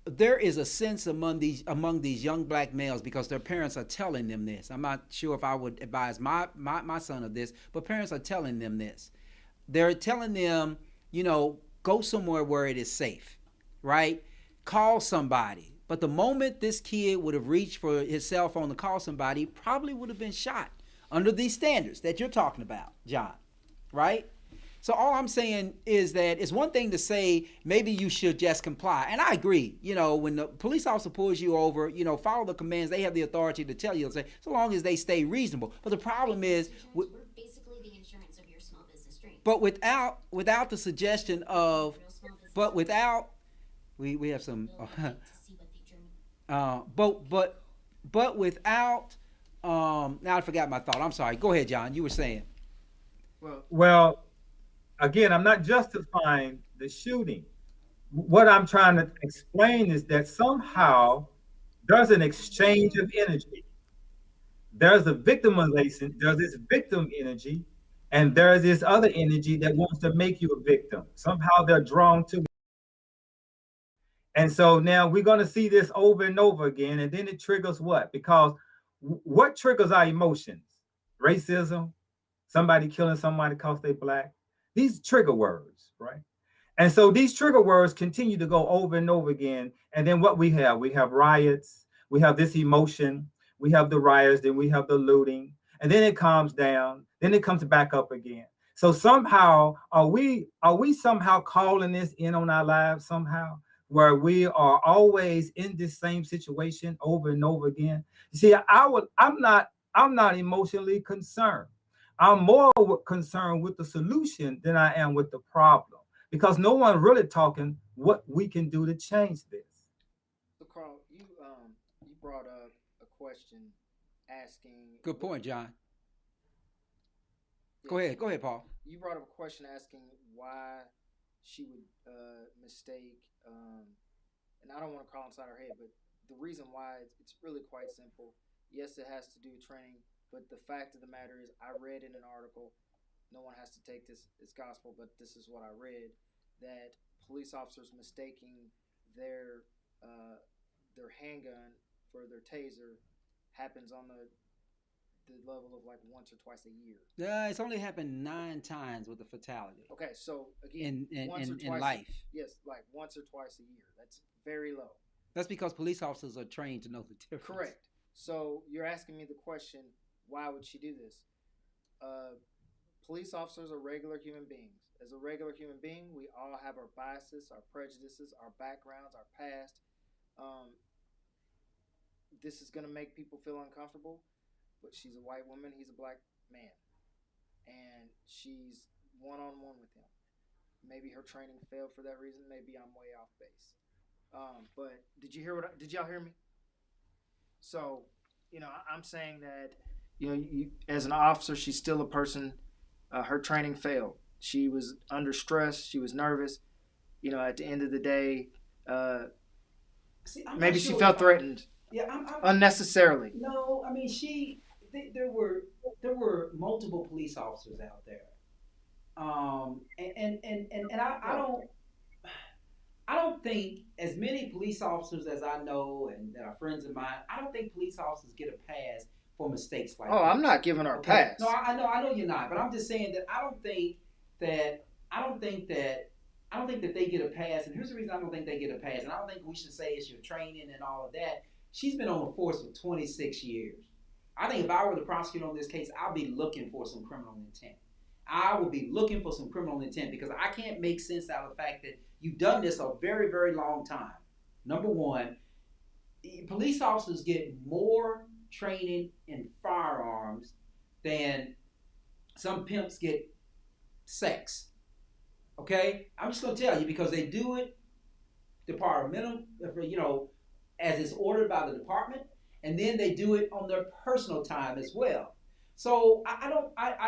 C: there is a sense among these young black males, because their parents are telling them this. I'm not sure if I would advise my son of this, but parents are telling them this. They're telling them, you know, go somewhere where it is safe, right? Call somebody. But the moment this kid would have reached for his cell phone to call somebody, he probably would have been shot under these standards that you're talking about, John, right? So all I'm saying is that it's one thing to say maybe you should just comply. And I agree, you know, when the police officer pulls you over, you know, follow the commands. They have the authority to tell you, say, so long as they stay reasonable. But the problem is,
J: we're basically the insurance of your small business dream.
C: But without the suggestion of, but without, we have some, but without, now I forgot my thought. I'm sorry. Go ahead, John. You were saying.
D: Well, again, I'm not justifying the shooting. What I'm trying to explain is that somehow there's an exchange of energy. There's a victimization, there's this victim energy, and there's this other energy that wants to make you a victim. Somehow they're drawn to it. And so now we're going to see this over and over again, and then it triggers what? Because what triggers our emotions? racism, somebody killing somebody because they black. These trigger words, right? And so these trigger words continue to go over and over again. And then what we have riots, we have this emotion, we have the riots, then we have the looting, and then it calms down, then it comes back up again. So somehow are we somehow calling this in on our lives somehow, where we are always in this same situation over and over again? See, I'm not emotionally concerned. I'm more concerned with the solution than I am with the problem, because no one really talking what we can do to change this.
E: So Carl, you brought up a question asking.
C: Good point, John.
E: Yes,
C: Go ahead, Paul.
E: you brought up a question asking why she would mistake, and I don't want to call inside her head, but the reason why it's really quite simple. Yes, it has to do with training, but the fact of the matter is, I read in an article. No one has to take this as gospel, but this is what I read, that police officers mistaking their their handgun for their taser happens on the level of like once or twice a year.
C: Yeah, it's only happened 9 times with a fatality
E: Okay, so again,
C: in
E: once or
C: in,
E: twice.
C: in life.
E: Yes, like once or twice a year. That's very low.
C: That's because police officers are trained to know the difference.
E: Correct. So you're asking me the question, why would she do this? Police officers are regular human beings. As a regular human being, we all have our biases, our prejudices, our backgrounds, our past. Um, this is going to make people feel uncomfortable, but she's a white woman, he's a black man, and she's one on one with him. Maybe her training failed for that reason. Maybe I'm way off base. But did y'all hear me? So, I'm saying that, as an officer, she's still a person. Her training failed. She was under stress. She was nervous. At the end of the day, maybe she felt threatened.
C: Yeah,
E: unnecessarily.
C: No, I mean there were multiple police officers out there, and I don't think, as many police officers as I know and that are friends of mine, I don't think police officers get a pass for mistakes like
E: Oh,
C: this.
E: I'm not giving her a
C: Okay?
E: pass.
C: No, I know you're not, but I'm just saying that that I don't think that I don't think that they get a pass. And here's the reason I don't think they get a pass. And I don't think we should say it's your training and all of that. She's been on the force for 26 years. I think if I were the prosecutor on this case, I'd be looking for some criminal intent. I would be looking for some criminal intent, because I can't make sense out of the fact that you've done this a very, very long time. Number one, police officers get more training in firearms than some pimps get sex. Okay? I'm just going to tell you, because they do it departmental, as it's ordered by the department, and then they do it on their personal time as well. So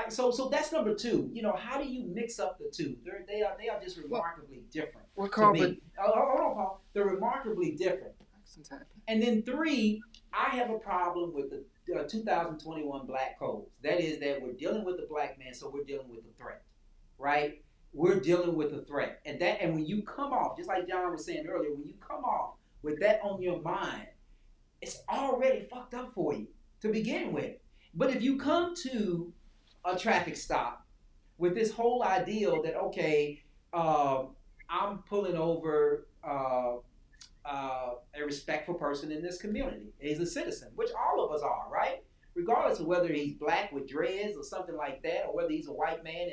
C: so that's number two. How do you mix up the two? They are just remarkably different.
E: Well,
C: to
E: Carl,
C: me. Hold on, Paul. They're remarkably different. And then three, I have a problem with the 2021 black codes. That is that we're dealing with the black man, so we're dealing with a threat, right? We're dealing with a threat, and when you come off, just like John was saying earlier, when you come off with that on your mind, it's already fucked up for you to begin with. But if you come to a traffic stop with this whole ideal that, okay, I'm pulling over a respectful person in this community. He's a citizen, which all of us are, right? Regardless of whether he's black with dreads or something like that, or whether he's a white man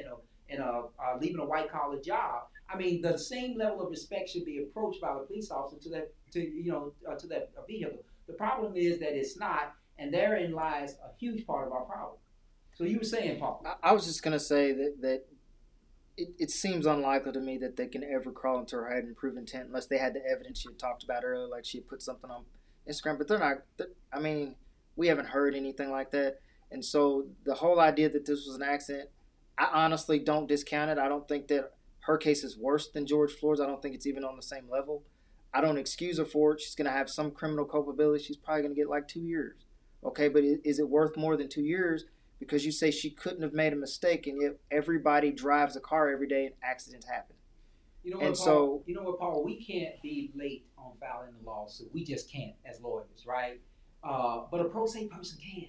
C: leaving a white collar job. I mean, the same level of respect should be approached by the police officer to that vehicle. The problem is that it's not, and therein lies a huge part of our problem. So you were saying, Paul?
E: I was just gonna say that it seems unlikely to me that they can ever crawl into her head and prove intent unless they had the evidence she had talked about earlier, like she had put something on Instagram. But they're not. I mean, we haven't heard anything like that, and so the whole idea that this was an accident, I honestly don't discount it. I don't think that her case is worse than George Floyd's. I don't think it's even on the same level. I don't excuse her for it. She's going to have some criminal culpability. She's probably going to get like 2 years. Okay, but is it worth more than 2 years? Because you say she couldn't have made a mistake, and yet everybody drives a car every day and accidents happen.
C: You know what, Paul? We can't be late on filing the lawsuit. We just can't as lawyers, right? But a pro se person can,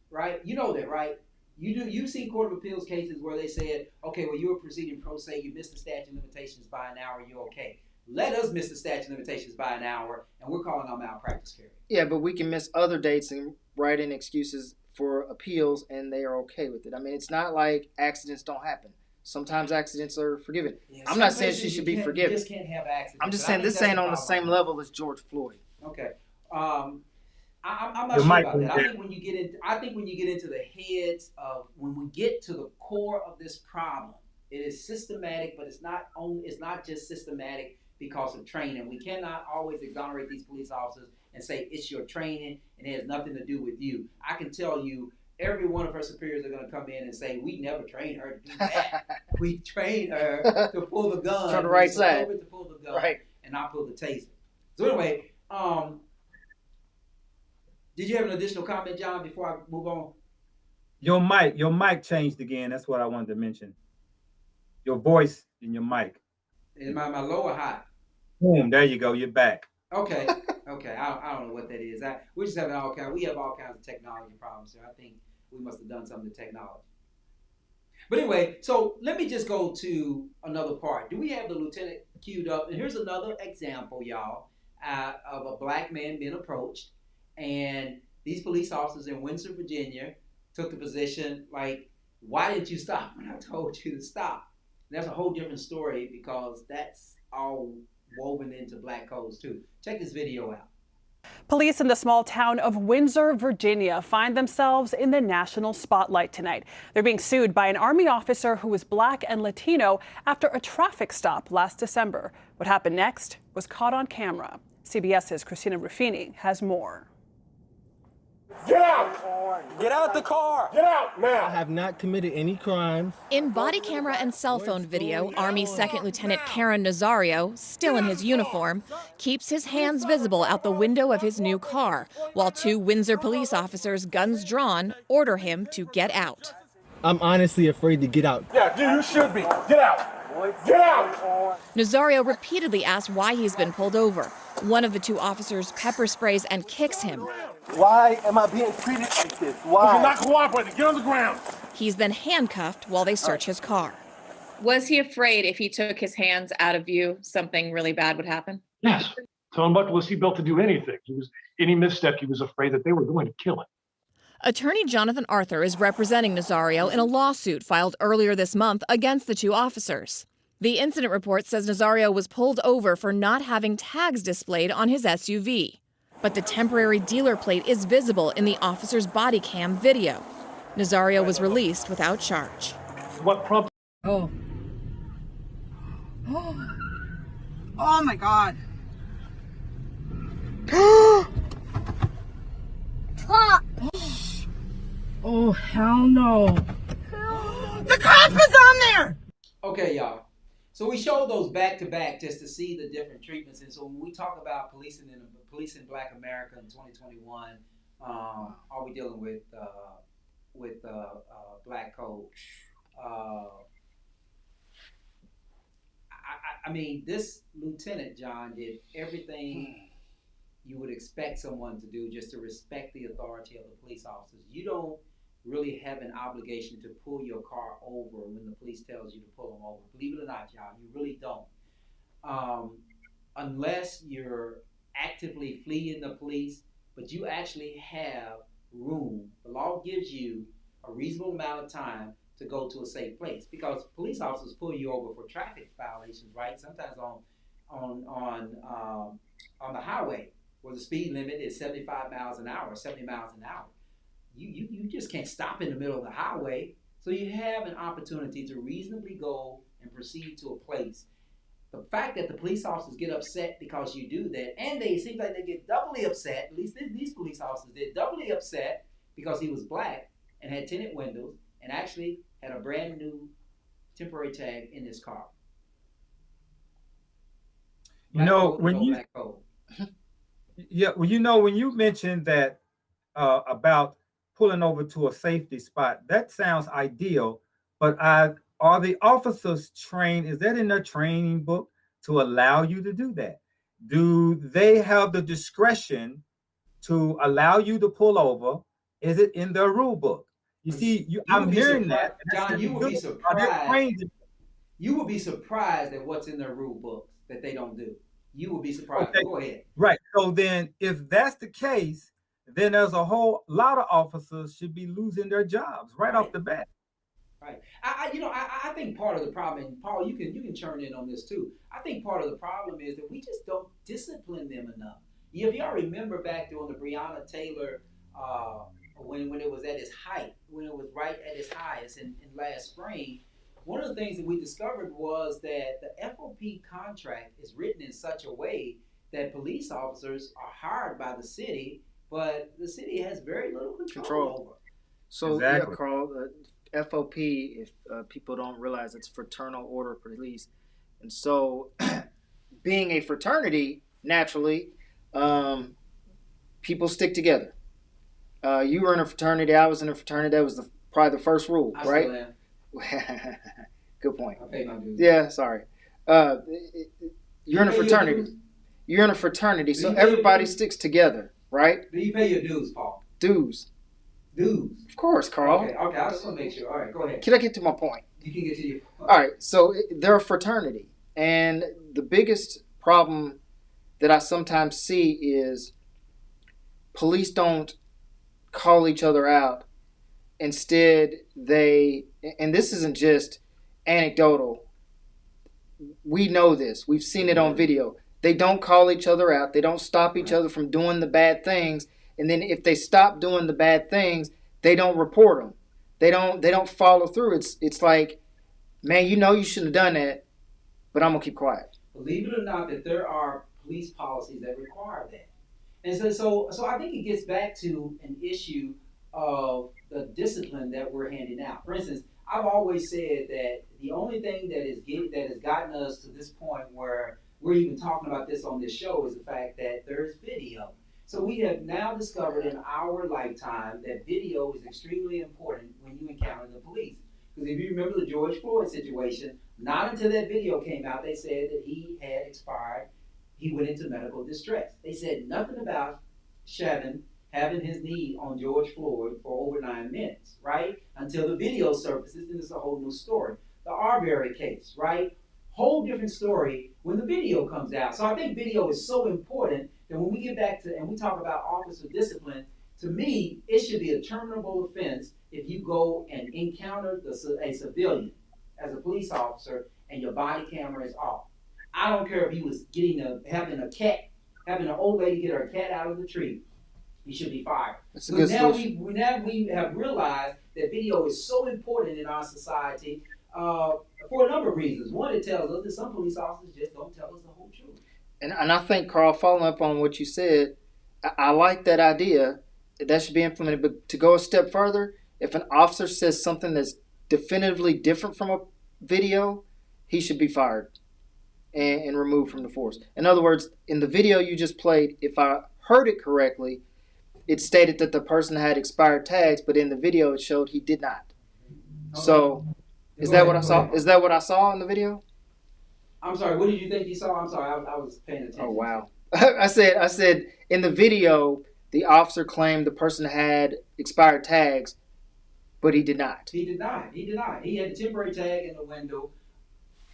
C: right? You know that, right? You've seen Court of Appeals cases where they said, okay, well, you were proceeding pro se, you missed the statute of limitations by an hour, you're okay. Let us miss the statute of limitations by an hour, and we're calling on malpractice carry.
E: Yeah, but we can miss other dates and write in excuses for appeals, and they are okay with it. I mean, it's not like accidents don't happen. Sometimes accidents are forgiven.
C: Yeah,
E: I'm not saying she should be forgiven.
C: You just can't have accidents.
E: I'm just saying this ain't on the same level as George Floyd.
C: Okay. I'm not sure about that. I think when you get into the heads of when we get to the core of this problem, it is systematic, but it's not just systematic because of training. We cannot always exonerate these police officers and say it's your training and it has nothing to do with you. I can tell you every one of her superiors are going to come in and say, we never trained her to do that. We trained her to pull the gun.
E: On the right side.
C: To pull the gun,
E: right.
C: And not pull the taser. So anyway, did you have an additional comment, John, before I move on?
D: Your mic changed again. That's what I wanted to mention. Your voice in your mic.
C: Is my low or high?
D: Boom, there you go. You're back.
C: Okay. Okay. I don't know what that is. We have all kinds of technology problems here. I think we must have done something to technology. But anyway, so let me just go to another part. Do we have the lieutenant queued up? And here's another example, y'all, of a black man being approached. And these police officers in Windsor, Virginia, took the position like, why didn't you stop when I told you to stop? And that's a whole different story because that's all woven into black codes too. Check this video out.
K: Police in the small town of Windsor, Virginia, find themselves in the national spotlight tonight. They're being sued by an Army officer who was black and Latino after a traffic stop last December. What happened next was caught on camera. CBS's Christina Ruffini has more.
L: Get out! Get out the car! Get out now!
M: I have not committed any crimes.
N: In body camera and cell phone video, Army Second Lieutenant Karen Nazario, still in his uniform, keeps his hands visible out the window of his new car, while two Windsor police officers, guns drawn, order him to get out.
M: I'm honestly afraid to get out.
L: Yeah, you should be. Get out! Get out!
N: Nazario repeatedly asks why he's been pulled over. One of the two officers pepper sprays and kicks him.
M: Why am I being treated like this? Why?
L: You're not cooperating. Get on the ground.
N: He's then handcuffed while they search his car.
B: Was he afraid if he took his hands out of view, something really bad would happen?
O: Yes. So what was he built to do anything? Any misstep, he was afraid that they were going to kill him.
N: Attorney Jonathan Arthur is representing Nazario in a lawsuit filed earlier this month against the two officers. The incident report says Nazario was pulled over for not having tags displayed on his SUV. But the temporary dealer plate is visible in the officer's body cam video. Nazario was released without charge.
O: What prompted?
F: Oh my God. Oh, hell no. The cop is on there!
C: Okay, y'all. So we showed those back to back just to see the different treatments. And so when we talk about policing Black America in 2021, are we dealing with black code? I mean, this lieutenant, John, did everything you would expect someone to do just to respect the authority of the police officers. You don't really have an obligation to pull your car over when the police tells you to pull them over. Believe it or not, y'all, you really don't. Unless you're actively fleeing the police, but you actually have room. The law gives you a reasonable amount of time to go to a safe place because police officers pull you over for traffic violations, right? Sometimes on the highway where the speed limit is 75 miles an hour, 70 miles an hour. You just can't stop in the middle of the highway. So you have an opportunity to reasonably go and proceed to a place. The fact that the police officers get upset because you do that, and it seems like they get doubly upset, at least these police officers did, doubly upset because he was black and had tinted windows and actually had a brand new temporary tag in his car.
D: When you mentioned that about pulling over to a safety spot, that sounds ideal, but are the officers trained? Is that in their training book to allow you to do that? Do they have the discretion to allow you to pull over? Is it in their rule book? You see, I'm hearing that.
C: John, you would be surprised. You would be surprised at what's in their rule books that they don't do. You would be surprised.
D: Okay.
C: Go ahead.
D: Right. So then, if that's the case, then there's a whole lot of officers should be losing their jobs right off the bat.
C: Right. I think part of the problem, and Paul, you can chime in on this too. I think part of the problem is that we just don't discipline them enough. If y'all remember back during the Breonna Taylor, when it was at its height, when it was right at its highest in last spring, one of the things that we discovered was that the FOP contract is written in such a way that police officers are hired by the city, but the city has very little control over.
E: So
D: Exactly.
E: yeah, Karl, FOP, if people don't realize, it's Fraternal Order Police. And so being a fraternity, naturally, people stick together. You were in a fraternity, I was in a fraternity. That was probably the first rule, right?
C: Still am.
E: Good point.
C: I pay my dues.
E: Yeah, sorry. You're in a fraternity. You're in a fraternity, so everybody sticks together, right?
C: Do you pay your dues, Paul?
E: Dues. Of course, Karl.
C: Okay, I just want to make sure. All right, go ahead.
E: Can I get to my point?
C: You can get to your point.
E: All right, so they're a fraternity, and the biggest problem that I sometimes see is police don't call each other out. Instead, and this isn't just anecdotal, we know this, we've seen it on video. They don't call each other out, they don't stop each other from doing the bad things, and then if they stop doing the bad things, they don't report them. They don't follow through. It's like, man, you shouldn't have done that, but I'm gonna keep quiet.
C: Believe it or not, that there are police policies that require that. And so I think it gets back to an issue of the discipline that we're handing out. For instance, I've always said that the only thing that has gotten us to this point where we're even talking about this on this show is the fact that there's video. So we have now discovered in our lifetime that video is extremely important when you encounter the police. Because if you remember the George Floyd situation, not until that video came out, they said that he had expired. He went into medical distress. They said nothing about Chevin having his knee on George Floyd for over 9 minutes, right? Until the video surfaces, and it's a whole new story. The Arbery case, right? Whole different story when the video comes out. So I think video is so important that when we get back to, and we talk about officer discipline, to me, it should be a terminable offense if you go and encounter a civilian as a police officer and your body camera is off. I don't care if he was having an old lady get her cat out of the tree. He should be fired. But now we have realized that video is so important in our society for a number of reasons. One, it tells us that some police officers just don't tell us the whole truth.
E: And I think, Karl, following up on what you said, I like that idea. That should be implemented. But to go a step further, if an officer says something that's definitively different from a video, he should be fired and removed from the force. In other words, in the video you just played, if I heard it correctly, it stated that the person had expired tags, but in the video it showed he did not. So, is that what I saw? Is that what I saw in the video?
C: I'm sorry. What did you think you saw? I'm sorry. I was paying attention.
E: Oh wow! I said in the video the officer claimed the person had expired tags, but he did not.
C: He did not. He had a temporary tag in the window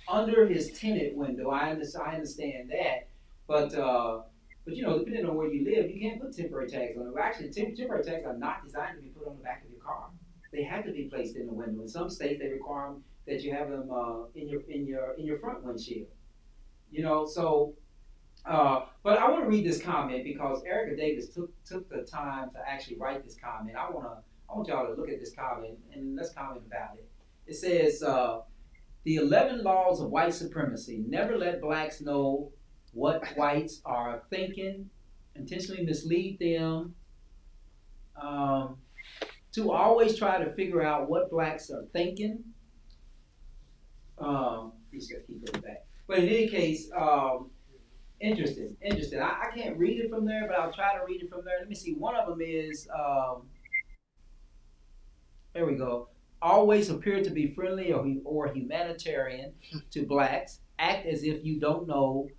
C: under his tenant window. I understand that, but depending on where you live, you can't put temporary tags on it. Actually, temporary tags are not designed to be put on the back of your car. They have to be placed in the window. In some states, they require that you have them in your front windshield. But I want to read this comment because Erica Davis took the time to actually write this comment. I want y'all to look at this comment and let's comment about it. It says, the 11 laws of white supremacy: never let blacks know what whites are thinking, intentionally mislead them, to always try to figure out what blacks are thinking. Just gotta keep it back. But in any case, interesting. I can't read it from there, but I'll try to read it from there. Let me see. One of them is, there we go. Always appear to be friendly or humanitarian to blacks. Act as if you don't know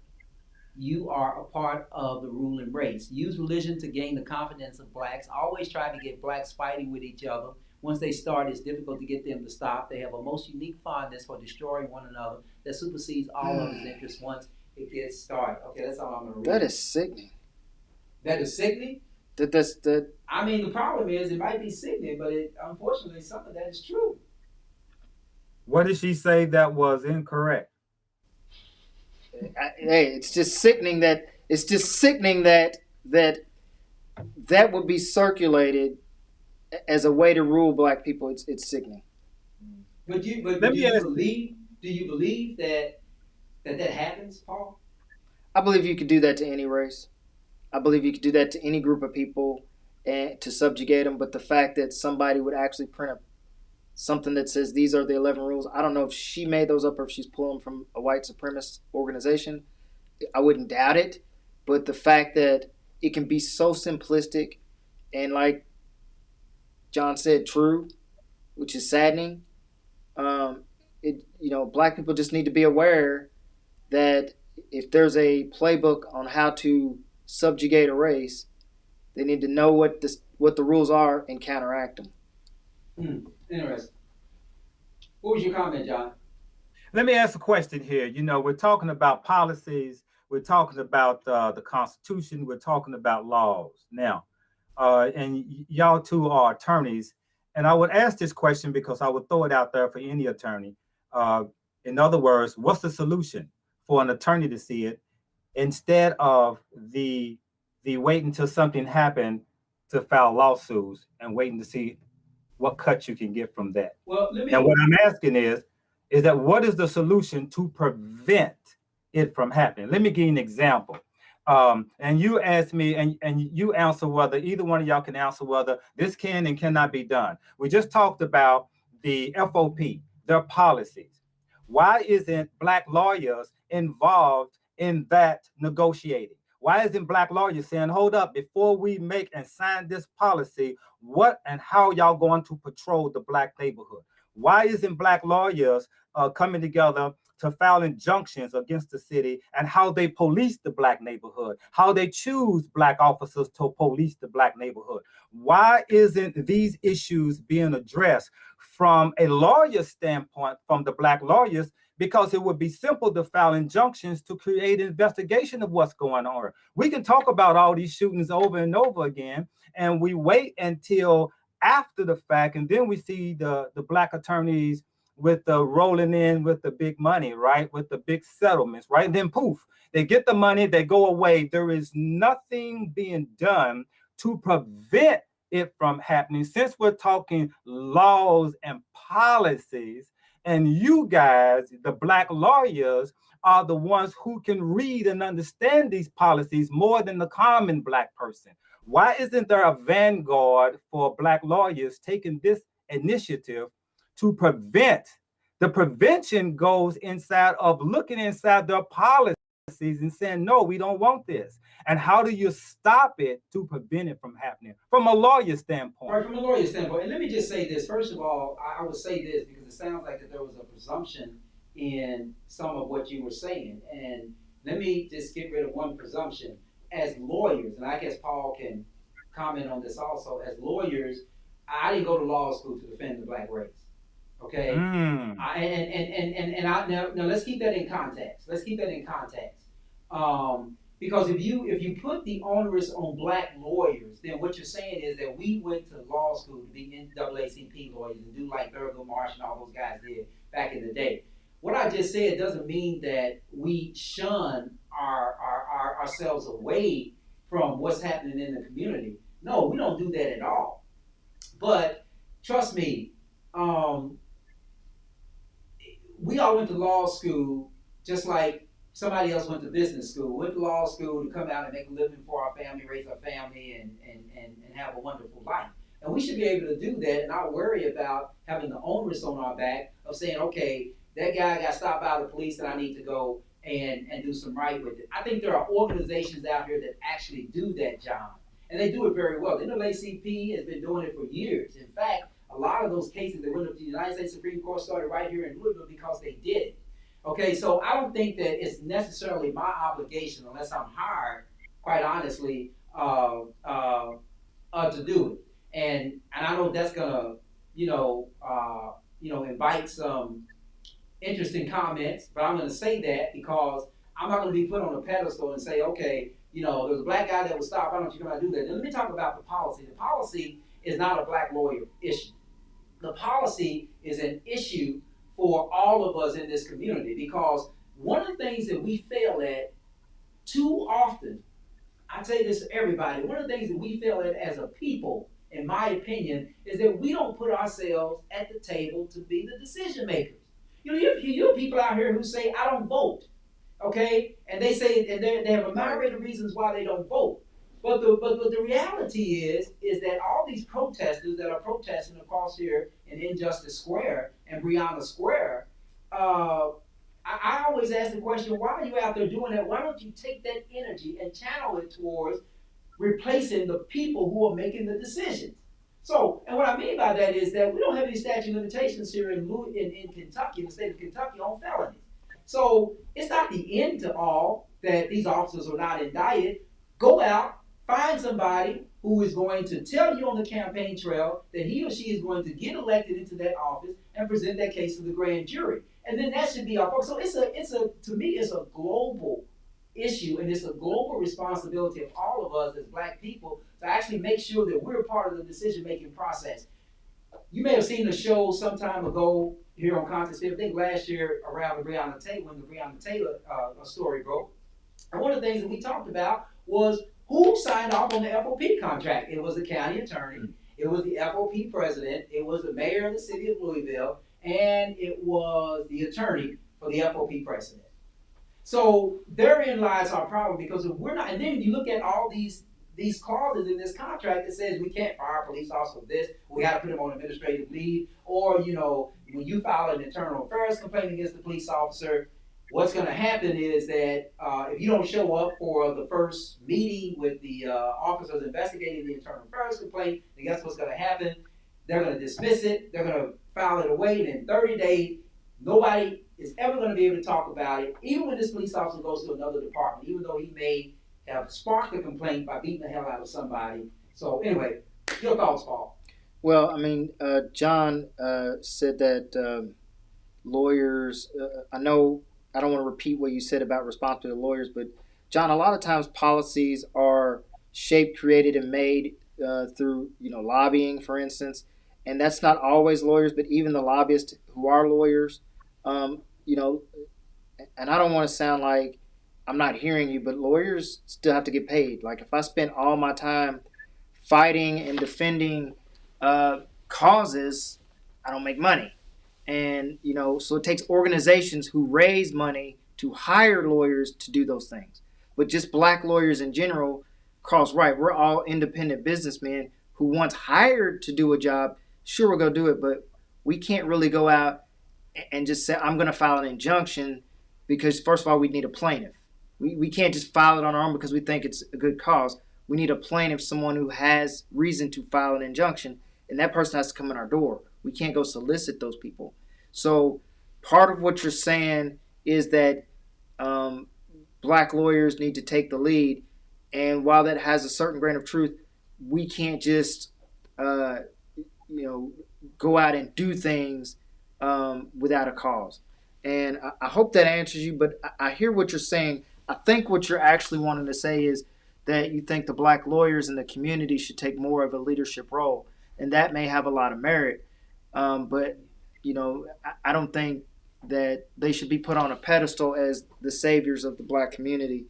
C: you are a part of the ruling race. Use religion to gain the confidence of blacks. Always try to get blacks fighting with each other Once they start, it's difficult to get them to stop. They have a most unique fondness for destroying one another that supersedes all others' interests once it gets started. Okay, that's all I'm going to read.
E: That is sickening.
C: That is sickening?
E: That.
C: I mean, the problem is it might be sickening, but unfortunately, some of that is true.
D: What did she say that was incorrect?
E: Hey, it's just sickening that that would be circulated as a way to rule black people. It's sickening.
C: But do you believe that happens, Paul?
E: I believe you could do that to any race. I believe you could do that to any group of people and to subjugate them. But the fact that somebody would actually print something that says these are the 11 rules, I don't know if she made those up or if she's pulling them from a white supremacist organization. I wouldn't doubt it. But the fact that it can be so simplistic and, like John said, true, which is saddening. Black people just need to be aware that if there's a playbook on how to subjugate a race, they need to know what the rules are and counteract them.
C: Interesting. What was your comment, John?
D: Let me ask a question here. We're talking about policies. We're talking about the Constitution. We're talking about laws. Now, and y'all two are attorneys. And I would ask this question because I would throw it out there for any attorney. In other words, what's the solution for an attorney to see it instead of the wait until something happened to file lawsuits and waiting to see what cut you can get from that?
C: Well,
D: now what I'm asking is that what is the solution to prevent it from happening? Let me give you an example. And you ask me, and you answer whether either one of y'all can answer whether this can and cannot be done. We just talked about the FOP, their policies. Why isn't Black lawyers involved in that negotiating? Why isn't Black lawyers saying, hold up, before we make and sign this policy, what and how y'all going to patrol the Black neighborhood? Why isn't Black lawyers coming together to file injunctions against the city and how they police the Black neighborhood, how they choose Black officers to police the Black neighborhood? Why isn't these issues being addressed from a lawyer standpoint, from the Black lawyers? Because it would be simple to file injunctions to create an investigation of what's going on. We can talk about all these shootings over and over again, and we wait until after the fact, and then we see the Black attorneys with the rolling in with the big money, right? With the big settlements, right? And then poof, they get the money, they go away. There is nothing being done to prevent it from happening. Since we're talking laws and policies, and you guys, the Black lawyers, are the ones who can read and understand these policies more than the common Black person. Why isn't there a vanguard for Black lawyers taking this initiative to prevent? The prevention goes inside of looking inside their policies and saying, no, we don't want this. And how do you stop it to prevent it from happening from a lawyer standpoint?
C: Right, from a lawyer standpoint. And let me just say this. First of all, I would say this because it sounds like that there was a presumption in some of what you were saying. And let me just get rid of one presumption. As lawyers, and I guess Paul can comment on this also, as lawyers, I didn't go to law school to defend the Black race. Okay? Now let's keep that in context. Because if you put the onus on Black lawyers, then what you're saying is that we went to law school to be NAACP lawyers and do like Thurgood Marsh and all those guys did back in the day. What I just said doesn't mean that we shun ourselves away from what's happening in the community. No, we don't do that at all. But trust me, we all went to law school just like somebody else went to business school. Went to law school to come out and make a living for our family, raise our family, and have a wonderful life. And we should be able to do that and not worry about having the onus on our back of saying, okay, that guy got stopped by the police and I need to go and do some right with it. I think there are organizations out here that actually do that job. And they do it very well. The NAACP has been doing it for years. In fact, a lot of those cases that went up to the United States Supreme Court started right here in Louisville because they did it. Okay, so I don't think that it's necessarily my obligation, unless I'm hired, quite honestly, to do it. And I know that's gonna invite some interesting comments, but I'm going to say that because I'm not going to be put on a pedestal and say, okay, there's a black guy that was stopped. Why don't you come out and do that? Now, let me talk about the policy. The policy is not a black lawyer issue. The policy is an issue for all of us in this community because one of the things that we fail at too often, I tell you this to everybody, one of the things that we fail at as a people, in my opinion, is that we don't put ourselves at the table to be the decision makers. You have people out here who say, I don't vote, okay? And they say, and they have a myriad of reasons why they don't vote. But the reality is that all these protesters that are protesting across here in Injustice Square and Breonna Square, I always ask the question, why are you out there doing that? Why don't you take that energy and channel it towards replacing the people who are making the decisions? So, and what I mean by that is that we don't have any statute of limitations here in Kentucky, in the state of Kentucky, on felonies. So it's not the end to all that these officers are not indicted. Go out, find somebody who is going to tell you on the campaign trail that he or she is going to get elected into that office and present that case to the grand jury. And then that should be our focus. So to me, it's a global issue, and it's a global responsibility of all of us as black people to actually make sure that we're part of the decision-making process. You may have seen the show some time ago here on Content Sphere, I think last year around the Breonna Taylor, when the Breonna Taylor story broke. And one of the things that we talked about was who signed off on the FOP contract. It was the county attorney, it was the FOP president, it was the mayor of the city of Louisville, and it was the attorney for the FOP president. So therein lies our problem, because if we're not, and then you look at all these clauses in this contract that says we can't fire a police officer for this, we got to put him on administrative leave, or when you file an internal affairs complaint against the police officer, what's going to happen is that if you don't show up for the first meeting with the officers investigating the internal affairs complaint, then guess what's going to happen? They're going to dismiss it, they're going to file it away, and in 30 days, nobody is ever going to be able to talk about it, even when this police officer goes to another department, even though he may have sparked a complaint by beating the hell out of somebody. So anyway, your thoughts, Paul?
P: Well, I mean, John said that lawyers, I know I don't want to repeat what you said about responsibility of lawyers, but John, a lot of times policies are shaped, created, and made through, lobbying, for instance. And that's not always lawyers, but even the lobbyists who are lawyers, and I don't want to sound like I'm not hearing you, but lawyers still have to get paid. Like if I spend all my time fighting and defending causes, I don't make money. And, so it takes organizations who raise money to hire lawyers to do those things. But just black lawyers in general, Karl's right. We're all independent businessmen who once hired to do a job, sure, we'll go do it, but we can't really go out and just say, I'm going to file an injunction, because first of all, we need a plaintiff. We can't just file it on our own because we think it's a good cause. We need a plaintiff, someone who has reason to file an injunction, and that person has to come in our door. We can't go solicit those people. So part of what you're saying is that black lawyers need to take the lead, and while that has a certain grain of truth, we can't just go out and do things without a cause. And I hope that answers you, but I hear what you're saying. I think what you're actually wanting to say is that you think the black lawyers in the community should take more of a leadership role, and that may have a lot of merit. But I don't think that they should be put on a pedestal as the saviors of the black community,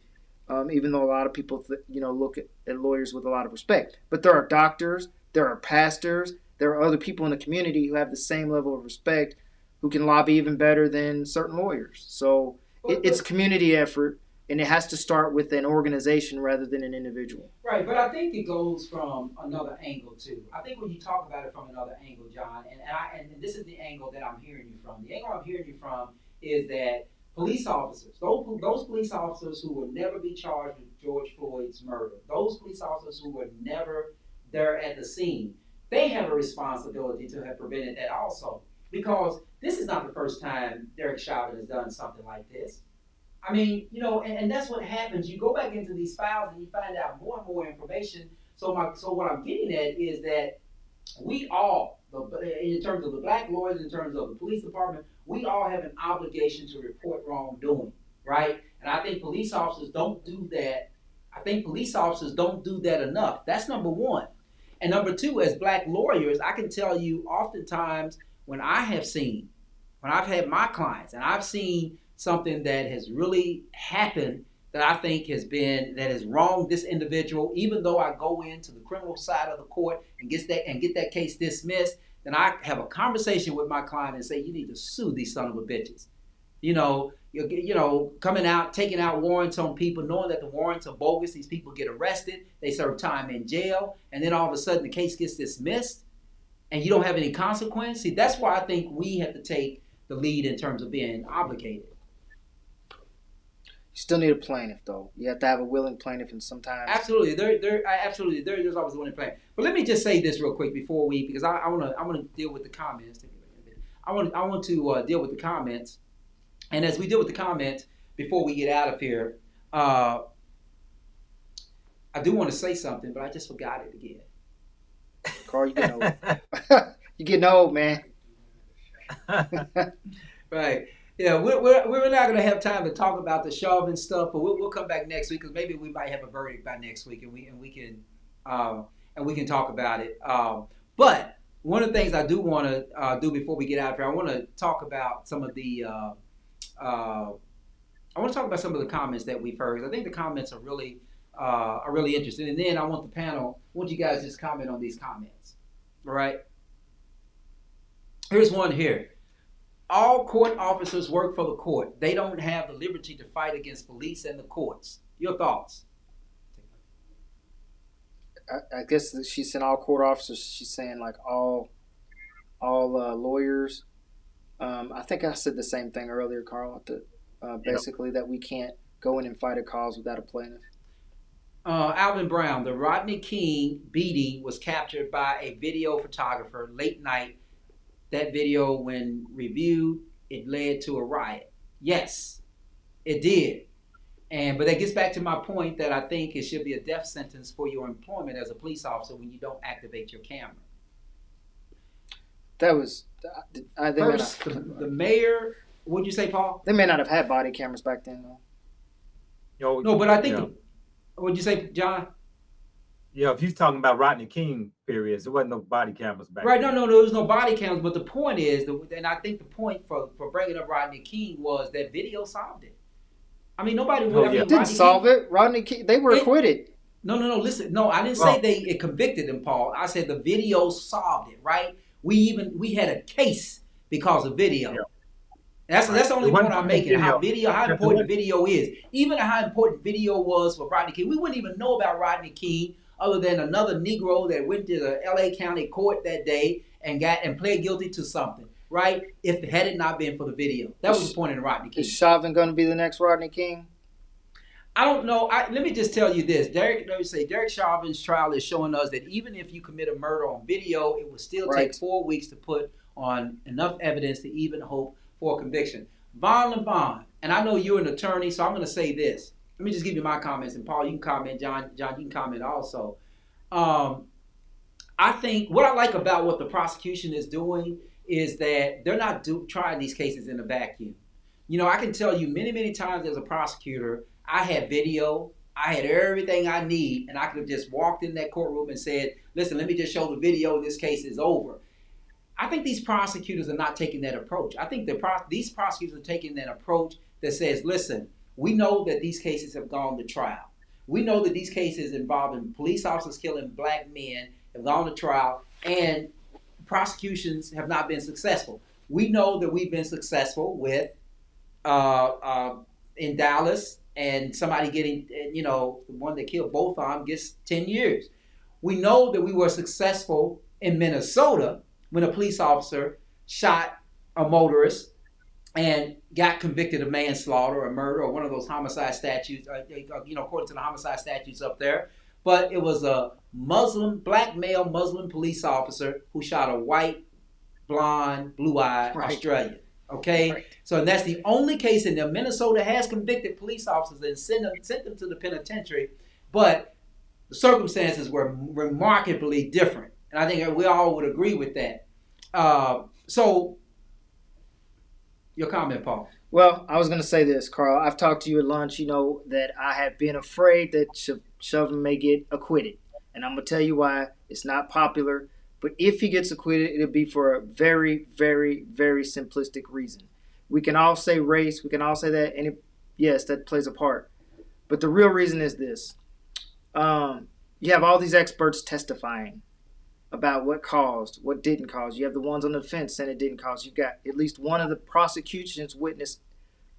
P: even though a lot of people look at lawyers with a lot of respect. But there are doctors, there are pastors, there are other people in the community who have the same level of respect, who can lobby even better than certain lawyers. So it's a community effort, and it has to start with an organization rather than an individual.
C: Right, but I think it goes from another angle too. I think when you talk about it from another angle, John, and this is the angle that I'm hearing you from. The angle I'm hearing you from is that police officers, those police officers who will never be charged with George Floyd's murder, those police officers who were never there at the scene, they have a responsibility to have prevented that also. Because this is not the first time Derek Chauvin has done something like this. I mean, and that's what happens. You go back into these files and you find out more and more information. So what I'm getting at is that we all, in terms of the black lawyers, in terms of the police department, we all have an obligation to report wrongdoing, right? And I think police officers don't do that. I think police officers don't do that enough. That's number one. And number two, as black lawyers, I can tell you oftentimes when I've had my clients and I've seen something that has really happened that I think that has wronged this individual, even though I go into the criminal side of the court and get that case dismissed, then I have a conversation with my client and say, you need to sue these son of a bitches. Coming out, taking out warrants on people, knowing that the warrants are bogus, these people get arrested, they serve time in jail, and then all of a sudden the case gets dismissed and you don't have any consequence. See, that's why I think we have to take the lead in terms of being obligated.
P: You still need a plaintiff, though. You have to have a willing plaintiff, and sometimes
C: absolutely, there's always a willing plaintiff. But let me just say this real quick before because I want to deal with the comments. I want to deal with the comments, and as we deal with the comments before we get out of here, I do want to say something, but I just forgot it again.
P: Karl, you getting old. You getting old, man.
C: Right. Yeah, we're not going to have time to talk about the Chauvin stuff, but we'll come back next week because maybe we might have a verdict by next week, and we can talk about it. But one of the things I do want to do before we get out of here, I want to talk about some of the comments that we've heard. I think the comments are really interesting, and then I want you guys to just comment on these comments. All right. Here's one here. All court officers work for the court. They don't have the liberty to fight against police and the courts. Your thoughts?
P: I guess she's saying all court officers. She's saying like all lawyers. I think I said the same thing earlier, Karl. Basically, that we can't go in and fight a cause without a plaintiff.
C: Alvin Brown, the Rodney King beating was captured by a video photographer late night. That video, when reviewed, it led to a riot. Yes, it did. But that gets back to my point that I think it should be a death sentence for your employment as a police officer when you don't activate your camera.
P: That was
C: first. The mayor. What'd you say, Paul?
P: They may not have had body cameras back then, though.
C: No, but I think. What'd you say, John?
D: Yeah, if he's talking about Rodney King periods, there wasn't no body cameras back
C: then.
D: Right,
C: no, there was no body cameras. But the point is, and I think the point for bringing up Rodney King was that video solved it. I mean, nobody would.
P: It didn't solve it. Rodney King, they were acquitted.
C: No. Listen, no, I didn't say it convicted him, Paul. I said the video solved it. Right? We had a case because of video. Yeah. That's the only point I'm making. How important video is. Even how important video was for Rodney King. We wouldn't even know about Rodney King other than another Negro that went to the LA County court that day and pled guilty to something, right? Had it not been for the video. That was the point in Rodney King.
P: Is Chauvin going to be the next Rodney King?
C: I don't know. Let me just tell you this. Derek Chauvin's trial is showing us that even if you commit a murder on video, it will still take 4 weeks to put on enough evidence to even hope for conviction. Von LeBon, and I know you're an attorney, so I'm going to say this. Let me just give you my comments, and Paul, you can comment. John, you can comment also. I think what I like about what the prosecution is doing is that they're not trying these cases in a vacuum. I can tell you many times as a prosecutor, I had video, I had everything I need, and I could have just walked in that courtroom and said, listen, let me just show the video, and this case is over. I think these prosecutors are not taking that approach. I think these prosecutors are taking that approach that says, listen, we know that these cases have gone to trial. We know that these cases involving police officers killing black men have gone to trial, and prosecutions have not been successful. We know that we've been successful with in Dallas, and somebody getting, the one that killed both of them gets 10 years. We know that we were successful in Minnesota when a police officer shot a motorist and got convicted of manslaughter or murder or one of those homicide statutes, according to the homicide statutes up there. But it was a black male Muslim police officer who shot a white, blonde, blue-eyed Australian. Okay? Right. So that's the only case in there. Minnesota has convicted police officers and sent them to the penitentiary, but the circumstances were remarkably different. And I think we all would agree with that. So, your comment, Paul.
P: Well, I was going to say this, Karl. I've talked to you at lunch. You know that I have been afraid that Chauvin may get acquitted. And I'm going to tell you why. It's not popular. But if he gets acquitted, it'll be for a very, very, very simplistic reason. We can all say race. We can all say that. And yes, that plays a part. But the real reason is this. You have all these experts testifying about what caused, what didn't cause. You have the ones on the defense saying it didn't cause. You've got at least one of the prosecution's witness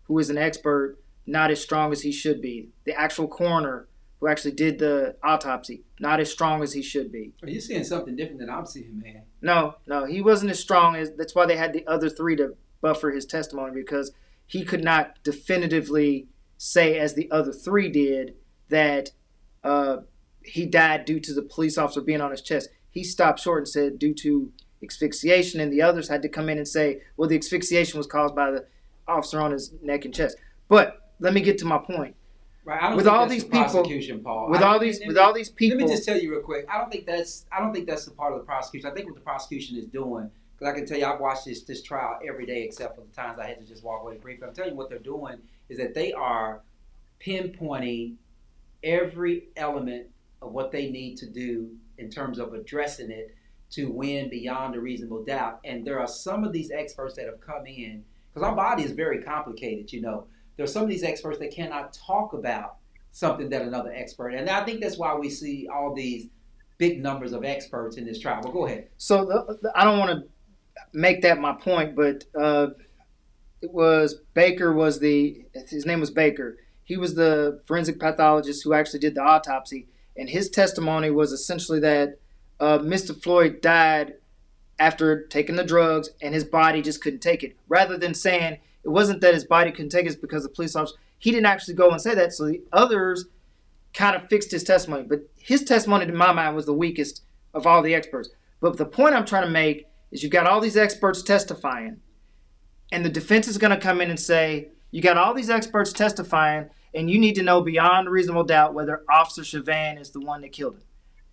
P: who is an expert, not as strong as he should be. The actual coroner who actually did the autopsy, not as strong as he should be.
C: Are you seeing something different than I'm seeing, man?
P: No, he wasn't as strong as. That's why they had the other three to buffer his testimony, because he could not definitively say, as the other three did, that he died due to the police officer being on his chest. He stopped short and said due to asphyxiation, and the others had to come in and say, well, the asphyxiation was caused by the officer on his neck and chest. But let me get to my point.
C: Right. I don't
P: with
C: think
P: all
C: that's
P: these
C: the
P: people,
C: prosecution, Paul.
P: with all these people.
C: Let me just tell you real quick. I don't think that's the part of the prosecution. I think what the prosecution is doing, because I can tell you, I've watched this trial every day except for the times I had to just walk away briefly. I'm telling you what they're doing is that they are pinpointing every element of what they need to do in terms of addressing it to win beyond a reasonable doubt. And there are some of these experts that have come in, because our body is very complicated, you know. There are some of these experts that cannot talk about something that another expert. And I think that's why we see all these big numbers of experts in this trial. But go ahead.
P: So I don't want to make that my point, but it was Baker his name was Baker. He was the forensic pathologist who actually did the autopsy. And his testimony was essentially that Mr. Floyd died after taking the drugs and his body just couldn't take it. Rather than saying it wasn't that his body couldn't take it, it's because the police officer, he didn't actually go and say that. So the others kind of fixed his testimony. But his testimony, to my mind, was the weakest of all the experts. But the point I'm trying to make is you've got all these experts testifying, and the defense is going to come in and say, you got all these experts testifying, and you need to know beyond reasonable doubt whether Officer Chauvin is the one that killed him.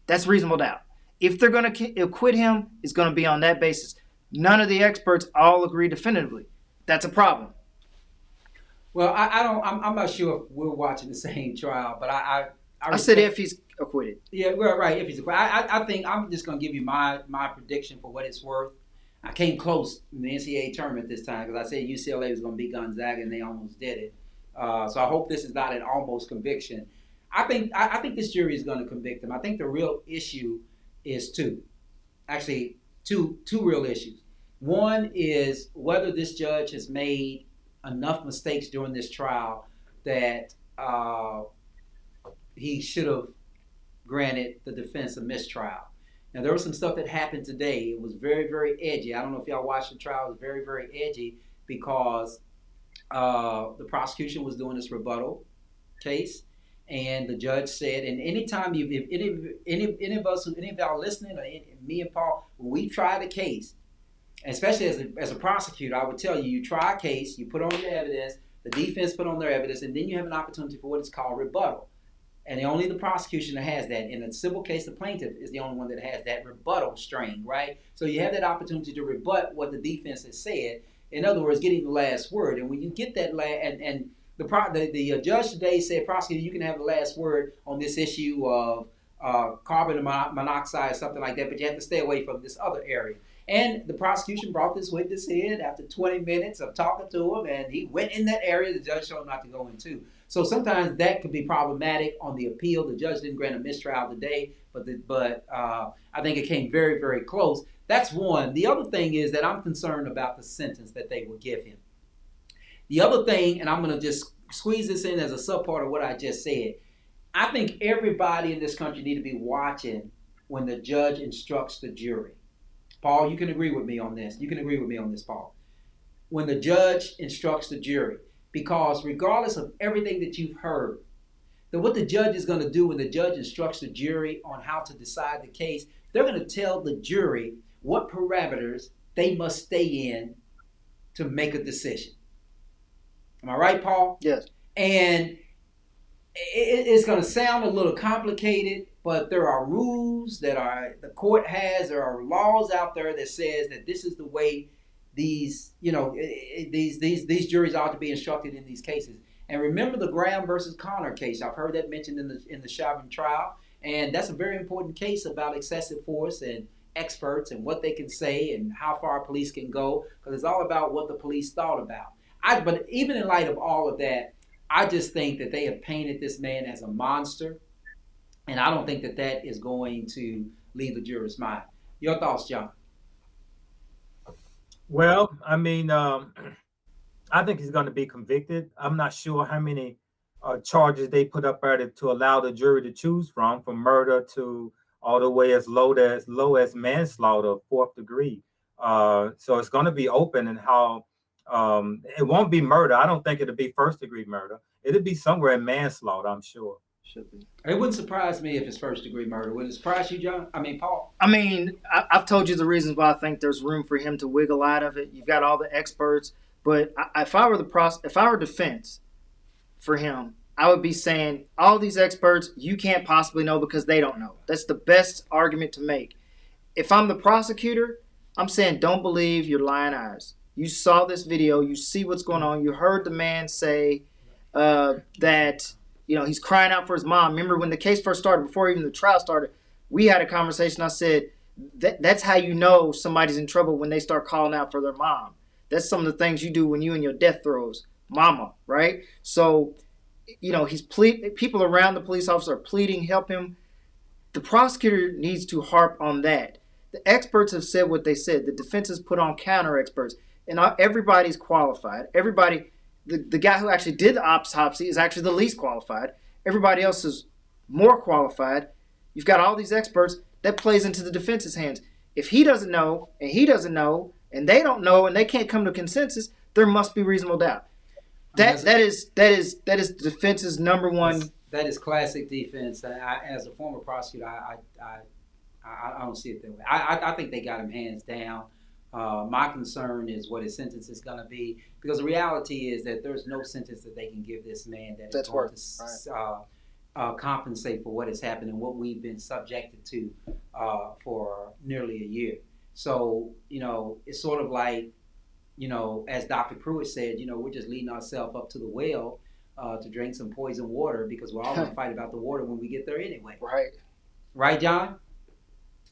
P: That's reasonable doubt. If they're going to acquit him, it's going to be on that basis. None of the experts all agree definitively. That's a problem.
C: Well, I'm not sure if we're watching the same trial, but I
P: said if he's acquitted.
C: Yeah, well, right. If he's acquitted, I think I'm just going to give you my prediction for what it's worth. I came close in the NCAA tournament this time because I said UCLA was going to beat Gonzaga, and they almost did it. So I hope this is not an almost conviction. I think this jury is going to convict him. I think the real issue is two real issues. One is whether this judge has made enough mistakes during this trial that he should have granted the defense a mistrial. Now, there was some stuff that happened today. It was very, very edgy. I don't know if y'all watched the trial. It was very, very edgy because the prosecution was doing this rebuttal case, and the judge said, and anytime if any of y'all listening, or me and Paul, when we try the case, especially as a prosecutor, I would tell you, you try a case, you put on your evidence, the defense put on their evidence, and then you have an opportunity for what is called rebuttal. And only the prosecution that has that. In a civil case, the plaintiff is the only one that has that rebuttal string, right? So you have that opportunity to rebut what the defense has said. In other words, getting the last word. And when you get that the judge today said, prosecutor, you can have the last word on this issue of carbon monoxide or something like that, but you have to stay away from this other area. And the prosecution brought this witness in after 20 minutes of talking to him, and he went in that area the judge told him not to go into. So sometimes that could be problematic on the appeal. The judge didn't grant a mistrial today, but I think it came very, very close. That's one. The other thing is that I'm concerned about the sentence that they will give him. The other thing, and I'm going to just squeeze this in as a subpart of what I just said, I think everybody in this country need to be watching when the judge instructs the jury. Paul, you can agree with me on this. You can agree with me on this, Paul. When the judge instructs the jury, because regardless of everything that you've heard, then what the judge is going to do when the judge instructs the jury on how to decide the case, they're going to tell the jury what parameters they must stay in to make a decision. Am I right, Paul?
P: Yes.
C: And it's going to sound a little complicated, but there are rules that the court has. There are laws out there that says that this is the way these these juries ought to be instructed in these cases. And remember the Graham versus Connor case. I've heard that mentioned in the Chauvin trial, and that's a very important case about excessive force and experts and what they can say and how far police can go, because it's all about what the police thought about. But even in light of all of that, I just think that they have painted this man as a monster, and I don't think that that is going to leave the juror's mind. Your thoughts, John?
D: Well, I mean, I think he's going to be convicted. I'm not sure how many charges they put up there to allow the jury to choose from murder to all the way as low as manslaughter, 4th degree. So it's going to be open, and how it won't be murder. I don't think it'll be 1st degree murder. It'll be somewhere in manslaughter, I'm sure.
P: Should be.
C: It wouldn't surprise me if it's 1st degree murder. Would it surprise you, John? I mean, Paul?
P: I mean, I've told you the reasons why I think there's room for him to wiggle out of it. You've got all the experts, but if I were defense for him, I would be saying all these experts you can't possibly know because they don't know. That's the best argument to make. If I'm the prosecutor, I'm saying don't believe your lying eyes. You saw this video, you see what's going on. You heard the man say that he's crying out for his mom. Remember when the case first started, before even the trial started, we had a conversation. I said that's how you know somebody's in trouble, when they start calling out for their mom. That's some of the things you do when you in your death throes, mama, right? So, he's people around the police officer are pleading, help him. The prosecutor needs to harp on that. The experts have said what they said. The defense has put on counter experts, and everybody's qualified. Everybody, the guy who actually did the autopsy is actually the least qualified. Everybody else is more qualified. You've got all these experts. That plays into the defense's hands. If he doesn't know, and he doesn't know, and they don't know, and they can't come to a consensus, there must be reasonable doubt. That is the defense's number one.
C: That is classic defense. As a former prosecutor, I don't see it that way. I think they got him hands down. My concern is what his sentence is going to be, because the reality is that there's no sentence that they can give this man that's going to compensate for what has happened and what we've been subjected to for nearly a year. So, it's sort of like, as Dr. Pruitt said, we're just leading ourselves up to the well to drink some poison water, because we're all going to fight about the water when we get there anyway.
P: Right.
C: Right, John?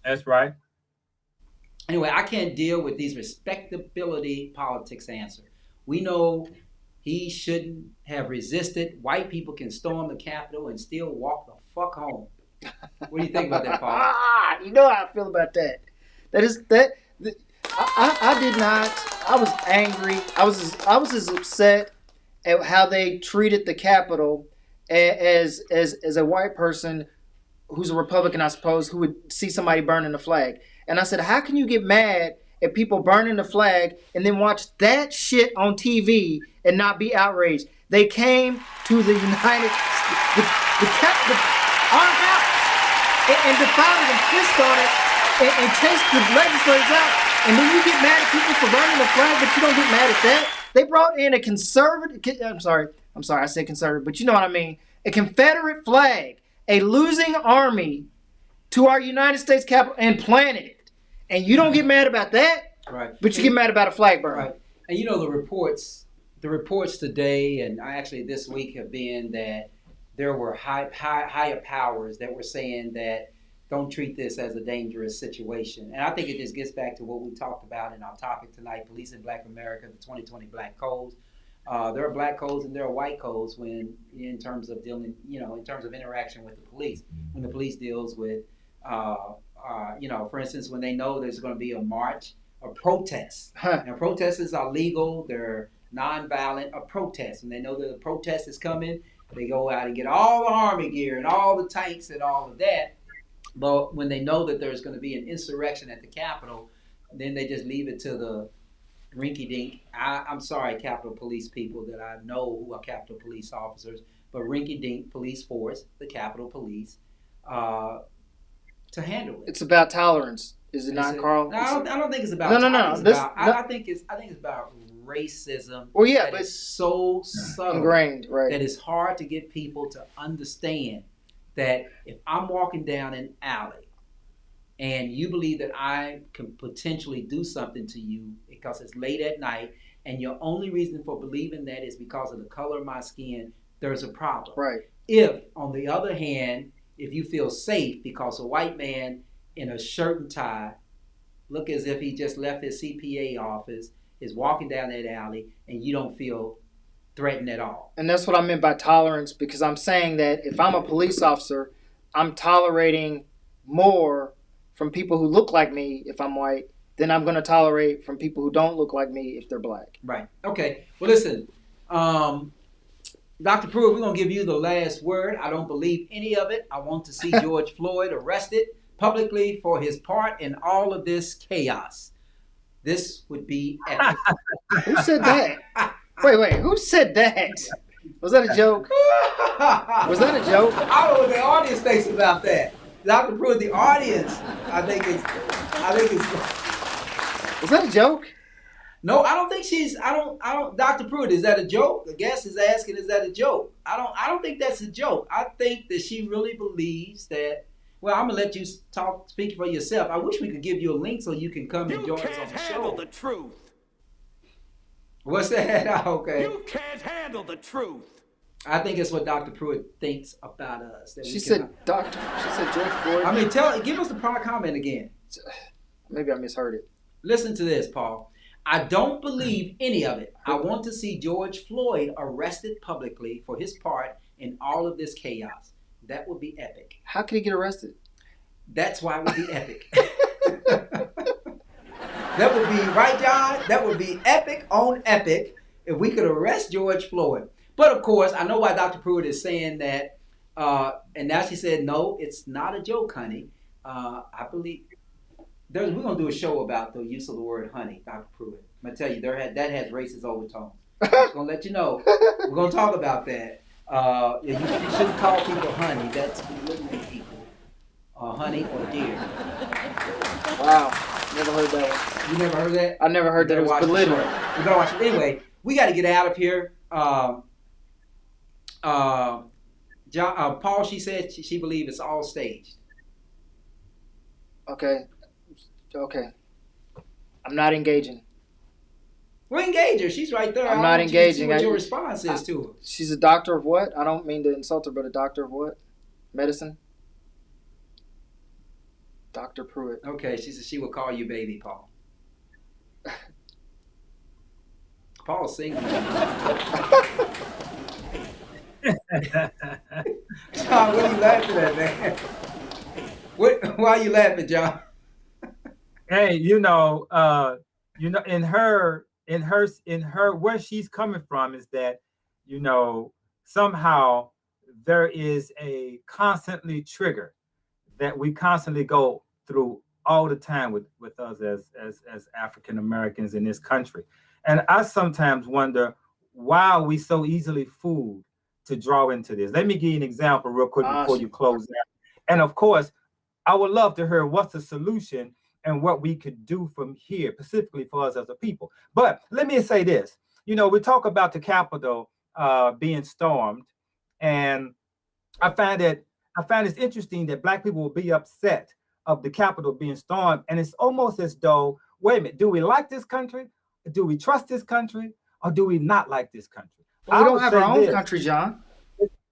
D: That's right.
C: Anyway, I can't deal with these respectability politics answer. We know he shouldn't have resisted. White people can storm the Capitol and still walk the fuck home. What do you think about that, Paul?
P: You know how I feel about that. I did not. I was angry. I was as upset at how they treated the Capitol as a white person who's a Republican, I suppose, who would see somebody burning the flag. And I said, how can you get mad at people burning the flag and then watch that shit on TV and not be outraged? They came to the United our house and defiled it and pissed on it and chased the legislators out. And then you get mad at people for burning the flag, but you don't get mad at that. They brought in a conservative, I'm sorry, I said conservative, but you know what I mean. A Confederate flag, a losing army to our United States Capitol and planted it. And you don't get mad about that,
C: right?
P: But you get mad about a flag burn.
C: Right. And the reports today and actually this week have been that there were higher powers that were saying that don't treat this as a dangerous situation. And I think it just gets back to what we talked about in our topic tonight, Police in Black America, the 2020 Black Codes. There are black codes and there are white codes when, in terms of dealing, in terms of interaction with the police. When the police deals with, for instance, when they know there's going to be a march or protest. Now, protests are legal. They're nonviolent. A protest. When they know that a protest is coming, they go out and get all the army gear and all the tanks and all of that. But when they know that there's going to be an insurrection at the Capitol, then they just leave it to the rinky-dink. I'm sorry, Capitol Police people that I know who are Capitol Police officers, but rinky-dink police force, the Capitol Police, to handle it.
P: It's about tolerance, is it not, Karl?
C: No, I don't think it's about
P: tolerance.
C: I think it's about racism.
P: Well,
C: but it's so subtle,
P: ingrained, right?
C: That it's hard to get people to understand that if I'm walking down an alley and you believe that I can potentially do something to you because it's late at night, and your only reason for believing that is because of the color of my skin, there's a problem.
P: Right.
C: If, on the other hand, if you feel safe because a white man in a shirt and tie, look as if he just left his CPA office, is walking down that alley, and you don't feel threatened at all.
P: And that's what I meant by tolerance, because I'm saying that if I'm a police officer, I'm tolerating more from people who look like me if I'm white than I'm going to tolerate from people who don't look like me if they're black.
C: Right. Okay. Well, listen, Dr. Pruitt, we're going to give you the last word. I don't believe any of it. I want to see George Floyd arrested publicly for his part in all of this chaos. This would be epic.
P: Who said that? Wait, who said that? Was that a joke? Was that a joke?
C: I don't know what the audience thinks about that. Dr. Pruitt, the audience, I think it's.
P: Was that a joke?
C: No, I don't think Dr. Pruitt, is that a joke? The guest is asking, is that a joke? I don't think that's a joke. I think that she really believes that. Well, I'm gonna let you speak for yourself. I wish we could give you a link so you can come and join us on the show.
L: Handle the truth.
C: What's that? Okay.
L: You can't handle the truth.
C: I think it's what Dr. Pruitt thinks about us.
P: She said George Floyd.
C: I mean, give us the prior comment again.
P: Maybe I misheard it.
C: Listen to this, Paul. I don't believe any of it. I want to see George Floyd arrested publicly for his part in all of this chaos. That would be epic.
P: How could he get arrested?
C: That's why it would be epic. That would be, right, John? That would be epic on epic if we could arrest George Floyd. But of course, I know why Dr. Pruitt is saying that. And now she said, no, it's not a joke, honey. I believe we're going to do a show about the use of the word honey, Dr. Pruitt. I'm going to tell you, that has racist overtones. I'm just going to let you know. We're going to talk about that. You shouldn't call people honey. That's belittling people. Honey or dear.
P: Wow. Never heard that one.
C: You never heard that?
P: I never heard that it was belittling.
C: We gotta watch it. Anyway, we got to get out of here. Paul, she said she believes it's all staged.
P: Okay. I'm not engaging.
C: We'll engage her. She's right there.
P: I'm not engaging.
C: What your response is to her.
P: She's a doctor of what? I don't mean to insult her, but a doctor of what? Medicine? Dr. Pruitt.
C: Okay, she said she will call you baby, Paul. Paul's single. John, what are you laughing at, man? Why are you laughing, John?
D: Hey, in her, where she's coming from is that, somehow there is a constantly trigger that we constantly go through all the time with us as African Americans in this country. And I sometimes wonder, why are we so easily fooled to draw into this? Let me give you an example real quick before you close out. And of course, I would love to hear what's the solution and what we could do from here, specifically for us as a people. But let me say this, we talk about the Capitol being stormed, and I find it's interesting that Black people will be upset of the Capitol being stormed, and it's almost as though, wait a minute, do we like this country? Do we trust this country? Or do we not like this country?
P: Well, we don't have our own country, John.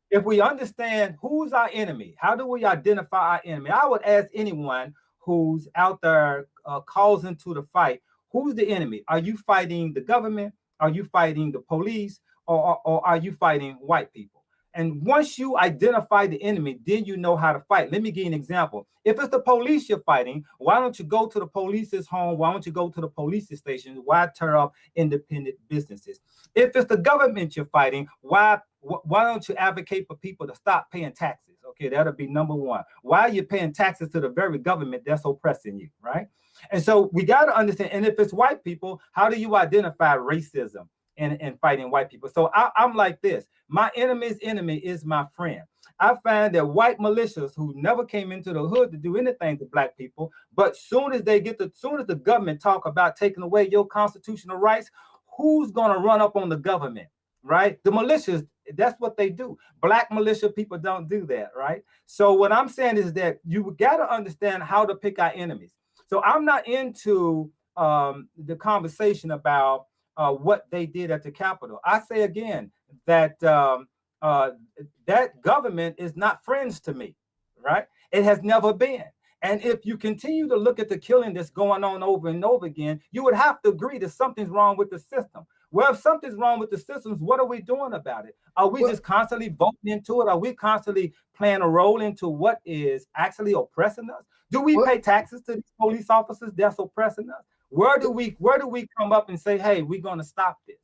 D: If we understand who's our enemy, how do we identify our enemy? I would ask anyone who's out there causing to the fight, who's the enemy? Are you fighting the government? Are you fighting the police? Or are you fighting white people? And once you identify the enemy, then you know how to fight. Let me give you an example. If it's the police you're fighting, why don't you go to the police's home? Why don't you go to the police station? Why tear up independent businesses? If it's the government you're fighting, why don't you advocate for people to stop paying taxes? Okay, that'll be number one. Why are you paying taxes to the very government that's oppressing you, right? And so we got to understand, and if it's white people, how do you identify racism and fighting white people? So I'm like this. My enemy's enemy is my friend. I find that white militias who never came into the hood to do anything to Black people, but soon as the government talk about taking away your constitutional rights, who's going to run up on the government, right? The militias That's what they do. Black militia people don't do that, right? So what I'm saying is that you got to understand how to pick our enemies. So I'm not into the conversation about what they did at the Capitol. I say again that that government is not friends to me, right? It has never been. And if you continue to look at the killing that's going on over and over again, you would have to agree that something's wrong with the system. Well, if something's wrong with the systems, what are we doing about it? Are we just constantly voting into it? Are we constantly playing a role into what is actually oppressing us? Do we pay taxes to these police officers that's oppressing us? Where do we come up and say, hey, we're going to stop this?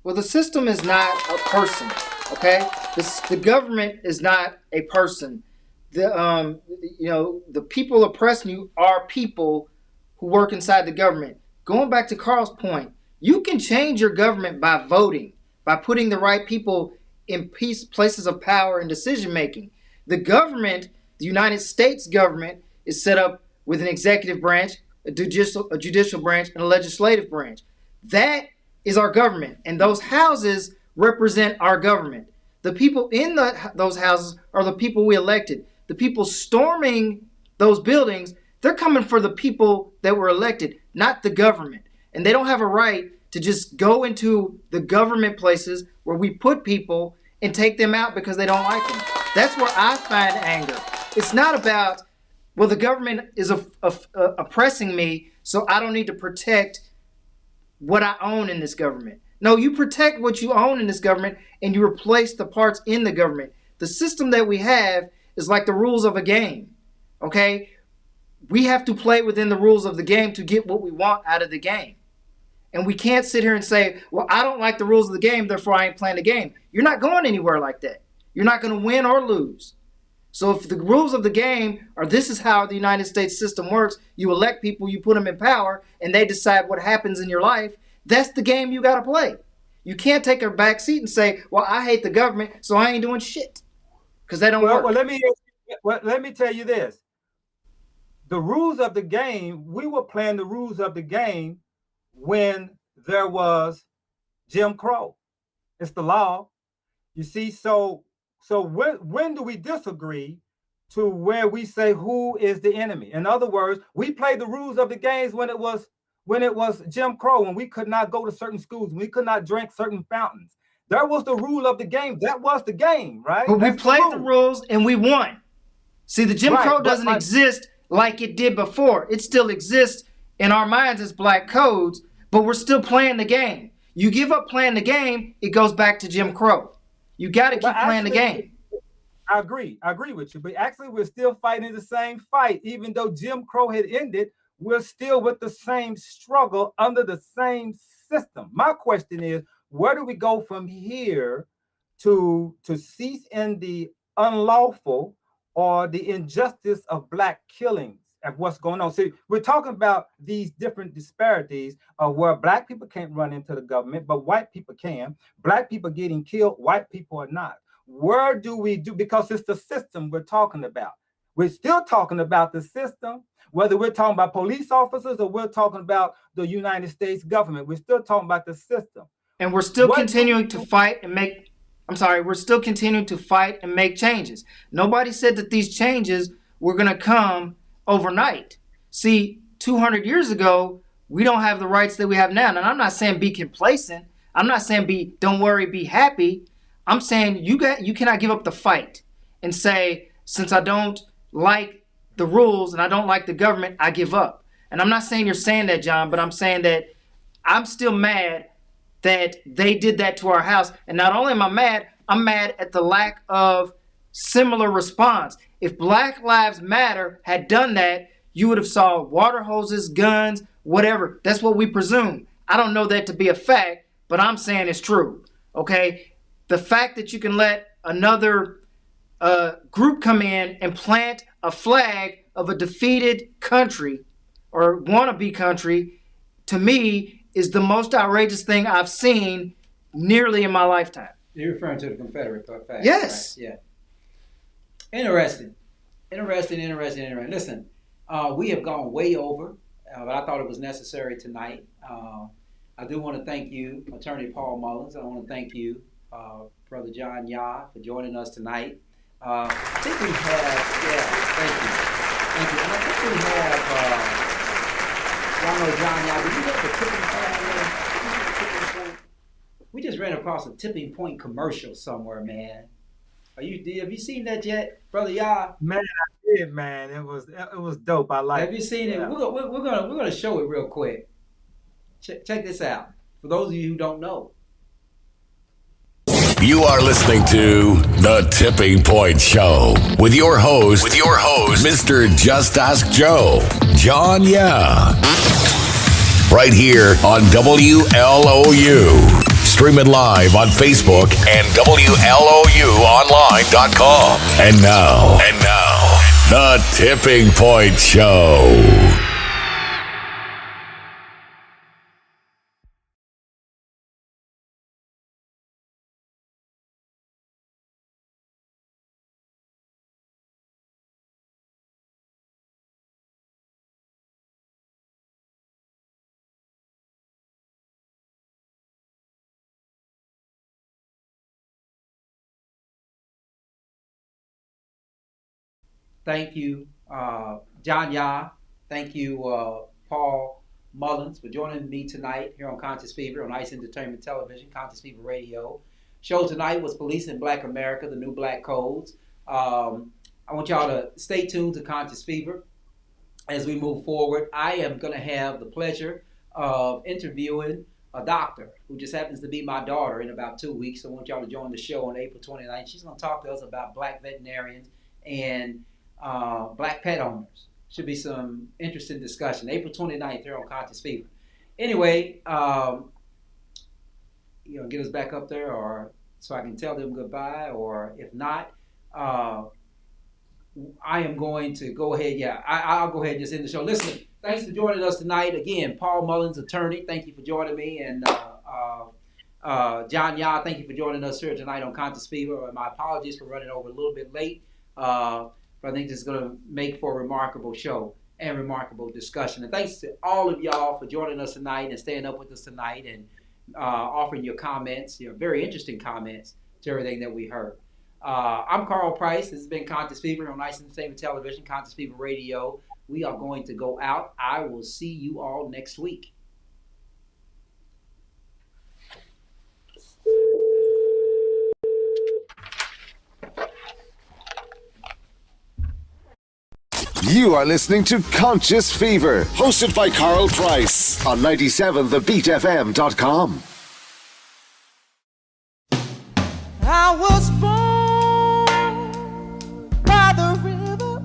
P: Well, the system is not a person, okay? The government is not a person. The people oppressing you are people who work inside the government. Going back to Karl's point, you can change your government by voting, by putting the right people in places of power and decision making. The government, the United States government, is set up with an executive branch, a judicial branch, and a legislative branch. That is our government, and those houses represent our government. The people in those houses are the people we elected. The people storming those buildings, they're coming for the people that were elected, not the government. And they don't have a right to just go into the government places where we put people and take them out because they don't like them. That's where I find anger. It's not about, well, the government is oppressing me, so I don't need to protect what I own in this government. No, you protect what you own in this government and you replace the parts in the government. The system that we have is like the rules of a game, okay? We have to play within the rules of the game to get what we want out of the game. And we can't sit here and say, well, I don't like the rules of the game, therefore I ain't playing the game. You're not going anywhere like that. You're not going to win or lose. So if the rules of the game are this is how the United States system works, you elect people, you put them in power, and they decide what happens in your life, that's the game you got to play. You can't take a back seat and say, well, I hate the government, so I ain't doing shit. Because that don't work.
D: Well, let me tell you this. The rules of the game, we were playing the rules of the game when there was Jim Crow. It's the law. You see, so when do we disagree to where we say who is the enemy? In other words, we played the rules of the games when it was Jim Crow, when we could not go to certain schools, we could not drink certain fountains. That was the rule of the game. That was the game, right?
P: But we played the rules and we won. See, the Jim Crow doesn't exist like it did before. It still exists in our minds as black codes, but we're still playing the game. You give up playing the game, it goes back to Jim Crow. You got to keep playing the game.
D: I agree with you, but actually we're still fighting the same fight. Even though Jim Crow had ended, we're still with the same struggle under the same system. My question is, where do we go from here to cease in the unlawful or the injustice of black killings and what's going on? See, we're talking about these different disparities of where black people can't run into the government, but white people can. Black people getting killed, white people are not. Where do we do? Because it's the system we're talking about. We're still talking about the system, whether we're talking about police officers or we're talking about the United States government. We're still talking about the system.
P: And we're still continuing to fight and make, we're still continuing to fight and make changes. Nobody said that these changes were going to come overnight. See, 200 years ago, we don't have the rights that we have now. And I'm not saying be complacent. I'm not saying don't worry, be happy. I'm saying you cannot give up the fight and say, since I don't like the rules and I don't like the government, I give up. And I'm not saying you're saying that, John, but I'm saying that I'm still mad that they did that to our house. And not only am I mad, I'm mad at the lack of similar response. If Black Lives Matter had done that, you would have saw water hoses, guns, whatever. That's what we presume. I don't know that to be a fact, but I'm saying it's true. Okay? The fact that you can let another group come in and plant a flag of a defeated country or wannabe country, to me, is the most outrageous thing I've seen nearly in my lifetime.
C: You're referring to the Confederate flag?
P: Yes.
C: Right? Yeah. Interesting. Listen, we have gone way over, but I thought it was necessary tonight. I do want to thank you, Attorney Paul Mullins. I want to thank you, Brother John Yah, for joining us tonight. I think we have, thank you. And I think we have, y'all know John Yah, did you get the tipping point? We just ran across a tipping point commercial somewhere, man. Have you seen that yet, Brother Yah?
D: Man, I did, man. It was dope. I like it.
C: Have you seen it? We're gonna show it real quick. Check this out. For those of you who don't know.
Q: You are listening to The Tipping Point Show with your host, Mr. Just Ask Joe, John Yah. Right here on WLOU. Stream it live on Facebook and WLOUonline.com. And now, The Tipping Point Show.
C: Thank you, John Yah. Thank you, Paul Mullins, for joining me tonight here on Conscious Fever on Ice Entertainment Television, Conscious Fever Radio. Show tonight was Policing Black America, the New Black Codes. I want y'all to stay tuned to Conscious Fever as we move forward. I am going to have the pleasure of interviewing a doctor who just happens to be my daughter in about 2 weeks. So I want y'all to join the show on April 29th. She's going to talk to us about black veterinarians and black pet owners. Should be some interesting discussion. April 29th here on Conscious Fever. Anyway, get us back up there, or so I can tell them goodbye, or if not, I am going to go ahead. I'll go ahead and just end the show. Listen, thanks for joining us tonight. Again, Paul Mullins, attorney, thank you for joining me. And John Yah, thank you for joining us here tonight on Conscious Fever. And my apologies for running over a little bit late. But I think this is going to make for a remarkable show and remarkable discussion. And thanks to all of y'all for joining us tonight and staying up with us tonight and offering your comments, your very interesting comments to everything that we heard. I'm Karl Price. This has been Conscious Fever on Ice Entertainment Television, Conscious Fever Radio. We are going to go out. I will see you all next week.
R: You are listening to Conscious Fever, hosted by Karl Price on 97thebeatfm.com.
F: I was born by the river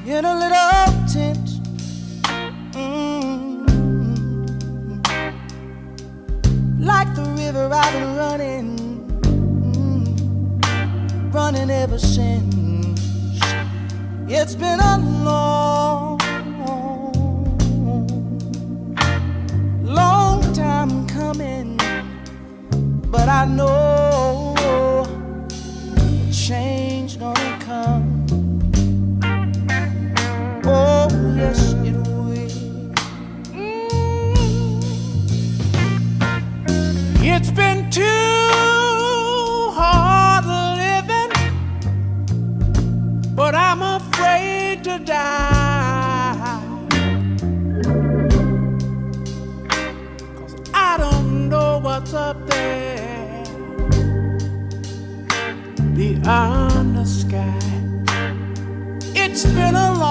F: in a little tent. Like the river I've been running ever since. It's been a long time coming, but I know change gonna come. Oh yes it will. It's been too hard living, but I'm afraid to die. 'Cause I don't know what's up there beyond the sky. It's been a long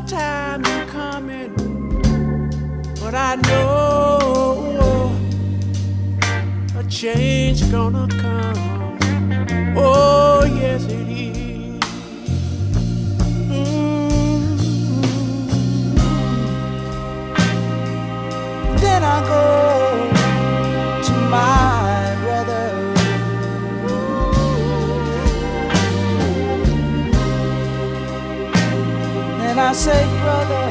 F: time coming, but I know a change gonna come. Oh yes it is. Then I go to my brother. And I say, brother,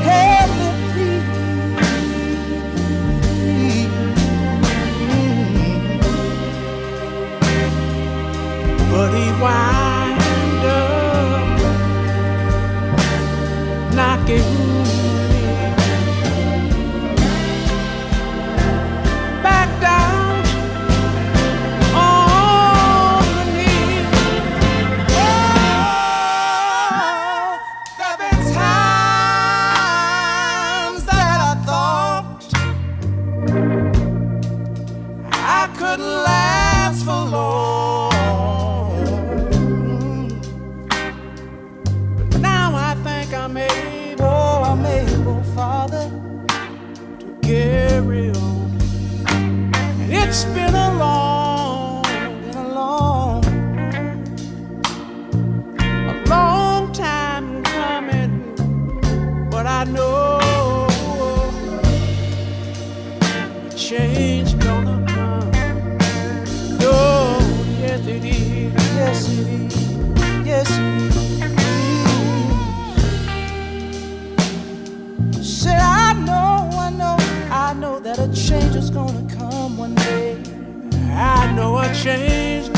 F: help me please. But he wind up
L: taking me back down on the knees. Oh, there've been times that I thought I couldn't last for long, but now I think I'm able, Father, to carry on. And it's been a long time coming, but I know change gonna come. Oh, yes it is, yes it is, yes it is. Say I know that a change is gonna come one day. I know a change